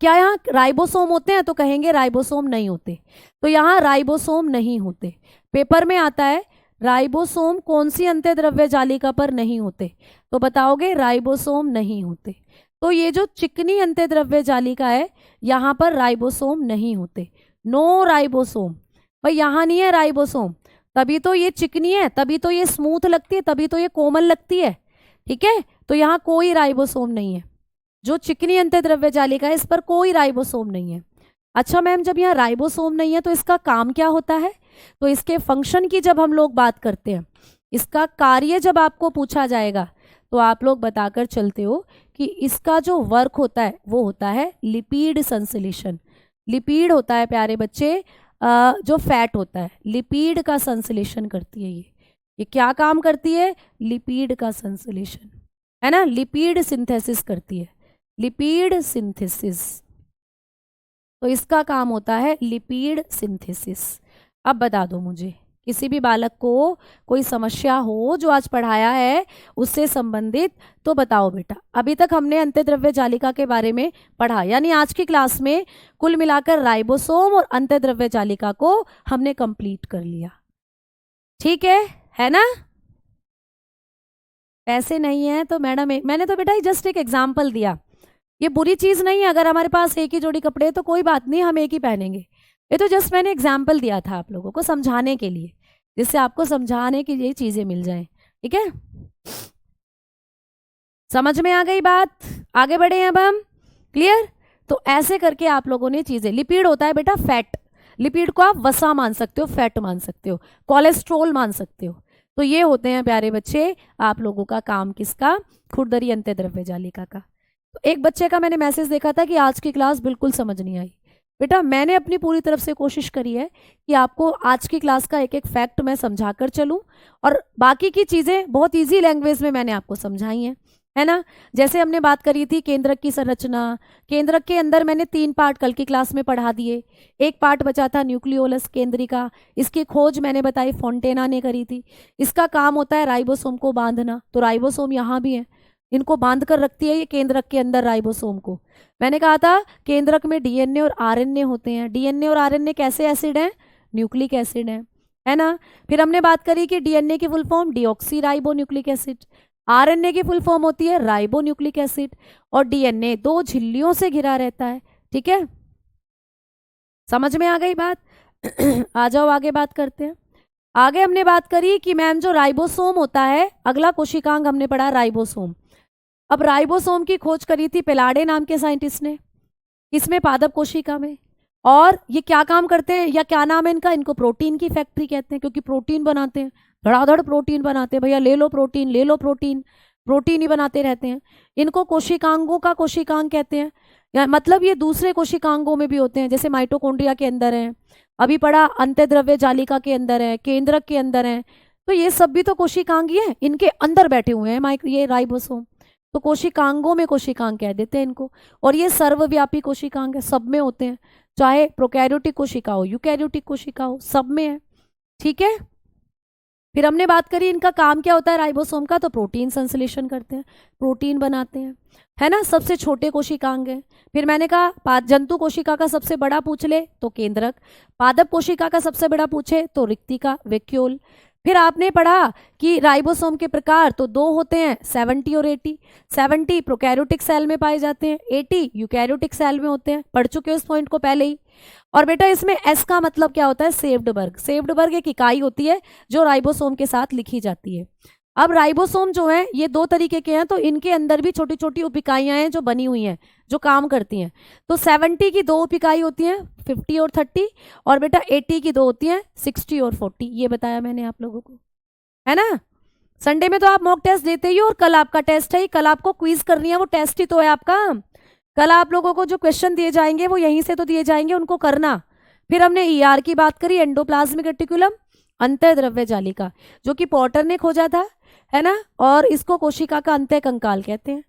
क्या यहाँ राइबोसोम होते हैं, तो कहेंगे राइबोसोम नहीं होते। तो यहाँ राइबोसोम नहीं होते, पेपर में आता है राइबोसोम कौन सी अंत्य द्रव्य जालिका पर नहीं होते, तो बताओगे राइबोसोम नहीं होते। तो ये जो चिकनी अंत्य द्रव्य जालिका है यहाँ पर राइबोसोम नहीं होते, नो राइबोसोम। भाई यहाँ नहीं है राइबोसोम, तभी तो ये चिकनी है, तभी तो ये स्मूथ लगती है, तभी तो ये कोमल लगती है, ठीक है। तो यहाँ कोई राइबोसोम नहीं है, जो चिकनी अंत्य द्रव्य जालिका है इस पर कोई राइबोसोम नहीं है। अच्छा मैम जब यहाँ राइबोसोम नहीं है तो इसका काम क्या होता है, तो इसके फंक्शन की जब हम लोग बात करते हैं, इसका कार्य जब आपको पूछा जाएगा तो आप लोग बताकर चलते हो कि इसका जो वर्क होता है वो होता है लिपिड संश्लेषण। लिपिड होता है प्यारे बच्चे, जो फैट होता है लिपिड का संश्लेषण करती है ये क्या काम करती है, लिपिड का संश्लेषण, है ना, लिपिड सिंथेसिस करती है, लिपिड सिंथेसिस। तो इसका काम होता है लिपिड सिंथेसिस। अब बता दो मुझे, किसी भी बालक को कोई समस्या हो जो आज पढ़ाया है उससे संबंधित, तो बताओ बेटा। अभी तक हमने अंत्य द्रव्य जालिका के बारे में पढ़ा, यानी आज की क्लास में कुल मिलाकर राइबोसोम और अंत्य द्रव्य जालिका को हमने कंप्लीट कर लिया, ठीक है ना। ऐसे नहीं है तो मैडम मैंने तो बेटा जस्ट एक एग्जाम्पल दिया, ये बुरी चीज़ नहीं है। अगर हमारे पास एक ही जोड़ी कपड़े तो कोई बात नहीं, हम एक ही पहनेंगे। ये तो जस्ट मैंने एग्जाम्पल दिया था आप लोगों को समझाने के लिए, जिससे आपको समझाने की ये चीज़ें मिल जाएं, ठीक है। समझ में आ गई बात, आगे बढ़े अब हम, क्लियर। तो ऐसे करके आप लोगों ने चीज़ें, लिपिड होता है बेटा फैट, लिपिड को आप वसा मान सकते हो, फैट मान सकते हो, कोलेस्ट्रोल मान सकते हो। तो ये होते हैं प्यारे बच्चे आप लोगों का काम किसका, खुरदरी अंत्य द्रव्य जालिका का। तो एक बच्चे का मैंने मैसेज देखा था कि आज की क्लास बिल्कुल समझ नहीं आई। बेटा मैंने अपनी पूरी तरफ से कोशिश करी है कि आपको आज की क्लास का एक एक फैक्ट मैं समझा कर चलूँ, और बाकी की चीज़ें बहुत इजी लैंग्वेज में मैंने आपको समझाई हैं, है ना। जैसे हमने बात करी थी केंद्रक की संरचना, केंद्रक के अंदर मैंने 3 पार्ट कल की क्लास में पढ़ा दिए, एक पार्ट बचा था न्यूक्लियोलस केंद्रिका, इसकी खोज मैंने बताई फोंटेना ने करी थी। इसका काम होता है राइबोसोम को बांधना, तो राइबोसोम यहाँ भी है, इनको बांध कर रखती है ये केंद्रक के अंदर राइबोसोम को। मैंने कहा था केंद्रक में डीएनए और आरएनए होते हैं, डीएनए और आरएनए कैसे एसिड हैं, न्यूक्लिक एसिड है ना। फिर हमने बात करी कि डीएनए की full form deoxy ribo nucleic acid, RNA की फुल फॉर्म होती है राइबो न्यूक्लिक एसिड, और डीएनए 2 झिल्लियों से घिरा रहता है, ठीक है। समझ में आ गई बात आ जाओ आगे बात करते हैं। आगे हमने बात करी कि मैम जो राइबोसोम होता है, अगला कोशिकांग हमने पढ़ा राइबोसोम। अब राइबोसोम की खोज करी थी पेलाडे नाम के साइंटिस्ट ने, इसमें पादप कोशिका में। और ये क्या काम करते हैं या क्या नाम है इनका, इनको प्रोटीन की फैक्ट्री कहते हैं, क्योंकि प्रोटीन बनाते हैं, धड़ाधड़ प्रोटीन बनाते हैं भैया, ले लो प्रोटीन ले लो प्रोटीन, प्रोटीन ही बनाते रहते हैं। इनको कोशिकांगों का कोशिकांग कहते हैं, या मतलब ये दूसरे कोशिकांगों में भी होते हैं, जैसे माइटोकॉन्ड्रिया के अंदर हैं, अभी पढ़ा अंत्य द्रव्य जालिका के अंदर है, केंद्रक के अंदर है। तो ये सब भी तो कोशिकांग ही है, इनके अंदर बैठे हुए हैं ये राइबोसोम, तो कोशिकांगों में कोशिकांग कह देते हैं इनको। और ये सर्वव्यापी कोशिकांग है, सब में होते हैं, चाहे प्रोकैरियोटिक कोशिका हो यूकैरियोटिक कोशिका हो, सब में है। ठीक है, फिर हमने बात करी इनका काम क्या होता है राइबोसोम का, तो प्रोटीन संश्लेषण करते हैं, प्रोटीन बनाते हैं, है ना, सबसे छोटे कोशिकांग है। फिर मैंने कहा जंतु कोशिका का सबसे बड़ा पूछ ले तो केंद्रक, पादप कोशिका का सबसे बड़ा पूछे तो रिक्तिका वैक्यूल। फिर आपने पढ़ा कि राइबोसोम के प्रकार तो दो होते हैं, 70 और 80। 70 प्रोकैरियोटिक सेल में पाए जाते हैं, 80 यूकैरियोटिक सेल में होते हैं, पढ़ चुके हो इस पॉइंट को पहले ही। और बेटा इसमें एस का मतलब क्या होता है, सेव्ड वर्ग। सेव्ड वर्ग एक इकाई होती है जो राइबोसोम के साथ लिखी जाती है। अब राइबोसोम जो है ये दो तरीके के हैं, तो इनके अंदर भी छोटी छोटी उप इकाइयां हैं जो बनी हुई हैं, जो काम करती हैं। तो 70 की दो उप इकाई होती हैं, 50 और 30, और बेटा 80 की दो होती हैं, 60 और 40। ये बताया मैंने आप लोगों को, है ना। संडे में तो आप मॉक टेस्ट देते ही हो, और कल आपका टेस्ट है, कल आपको क्विज करनी है, वो टेस्ट ही तो है आपका। कल आप लोगों को जो क्वेश्चन दिए जाएंगे वो यहीं से तो दिए जाएंगे, उनको करना। फिर हमने ईआर की बात करी, एंडोप्लाज्मिक रेटिकुलम, अंतःद्रव्य जालिका, जो कि पॉटर ने खोजा था, है ना, और इसको कोशिका का अंतः कंकाल कहते हैं।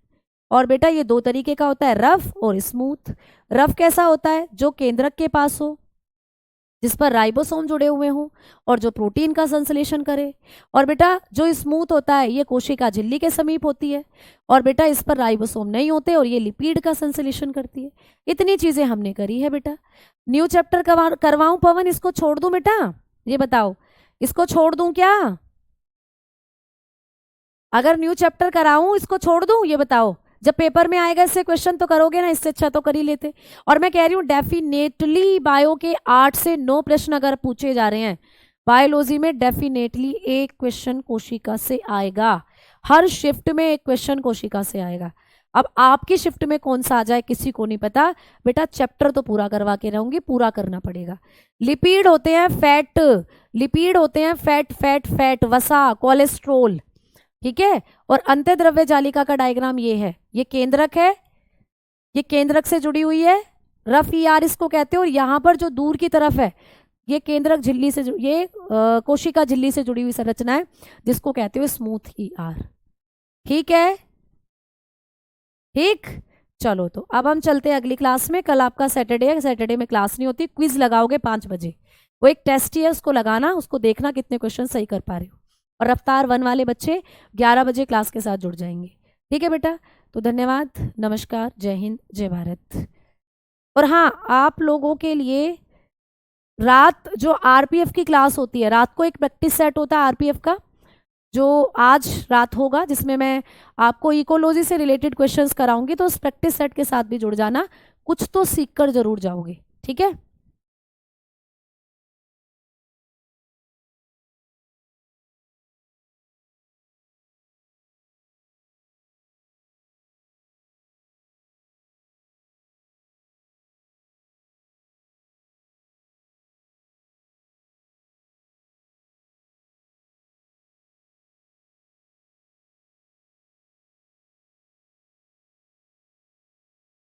और बेटा ये दो तरीके का होता है, रफ और स्मूथ। रफ कैसा होता है, जो केंद्रक के पास हो, जिस पर राइबोसोम जुड़े हुए हों और जो प्रोटीन का संश्लेषण करे। और बेटा जो स्मूथ होता है ये कोशिका झिल्ली के समीप होती है, और बेटा इस पर राइबोसोम नहीं होते और ये लिपिड का संश्लेषण करती है। इतनी चीजें हमने करी है बेटा। न्यू चैप्टर करवाऊं पवन, इसको छोड़ दूं बेटा, ये बताओ, इसको छोड़ दूं क्या? अगर न्यू चैप्टर कराऊं इसको छोड़ दूं, ये बताओ। जब पेपर में आएगा इससे क्वेश्चन तो करोगे ना, इससे अच्छा तो कर ही लेते। और मैं कह रही हूँ डेफिनेटली बायो के 8 से 9 प्रश्न अगर पूछे जा रहे हैं बायोलॉजी में, डेफिनेटली एक क्वेश्चन कोशिका से आएगा। हर शिफ्ट में एक क्वेश्चन कोशिका से आएगा। अब आपकी शिफ्ट में कौन सा आ जाए किसी को नहीं पता बेटा, चैप्टर तो पूरा करवा के रहूंगी, पूरा करना पड़ेगा। लिपिड होते हैं फैट, लिपिड होते हैं फैट, फैट फैट, वसा, कोलेस्ट्रोल, ठीक है। और अंतःद्रव्य जालिका का डायग्राम ये है, ये केंद्रक है, ये केंद्रक से जुड़ी हुई है, रफ ईआर इसको कहते हैं। और यहाँ पर जो दूर की तरफ है ये केंद्रक झिल्ली से, ये कोशिका झिल्ली से जुड़ी हुई संरचना है जिसको कहते हो स्मूथ ईआर। ठीक है, ठीक। चलो तो अब हम चलते हैं अगली क्लास में। कल आपका सैटरडे है, सैटरडे में क्लास नहीं होती, क्विज लगाओगे 5 बजे, वो एक टेस्ट ही है, उसको लगाना, उसको देखना कितने क्वेश्चन सही कर पा रहे हो। और रफ्तार 1 वाले बच्चे 11 बजे क्लास के साथ जुड़ जाएंगे। ठीक है बेटा, तो धन्यवाद, नमस्कार, जय हिंद, जय भारत। और हाँ, आप लोगों के लिए रात जो आरपीएफ की क्लास होती है, रात को एक प्रैक्टिस सेट होता है आरपीएफ का, जो आज रात होगा, जिसमें मैं आपको इकोलॉजी से रिलेटेड क्वेश्चंस कराऊंगी, तो उस प्रैक्टिस सेट के साथ भी जुड़ जाना, कुछ तो सीख कर जरूर जाओगे। ठीक है।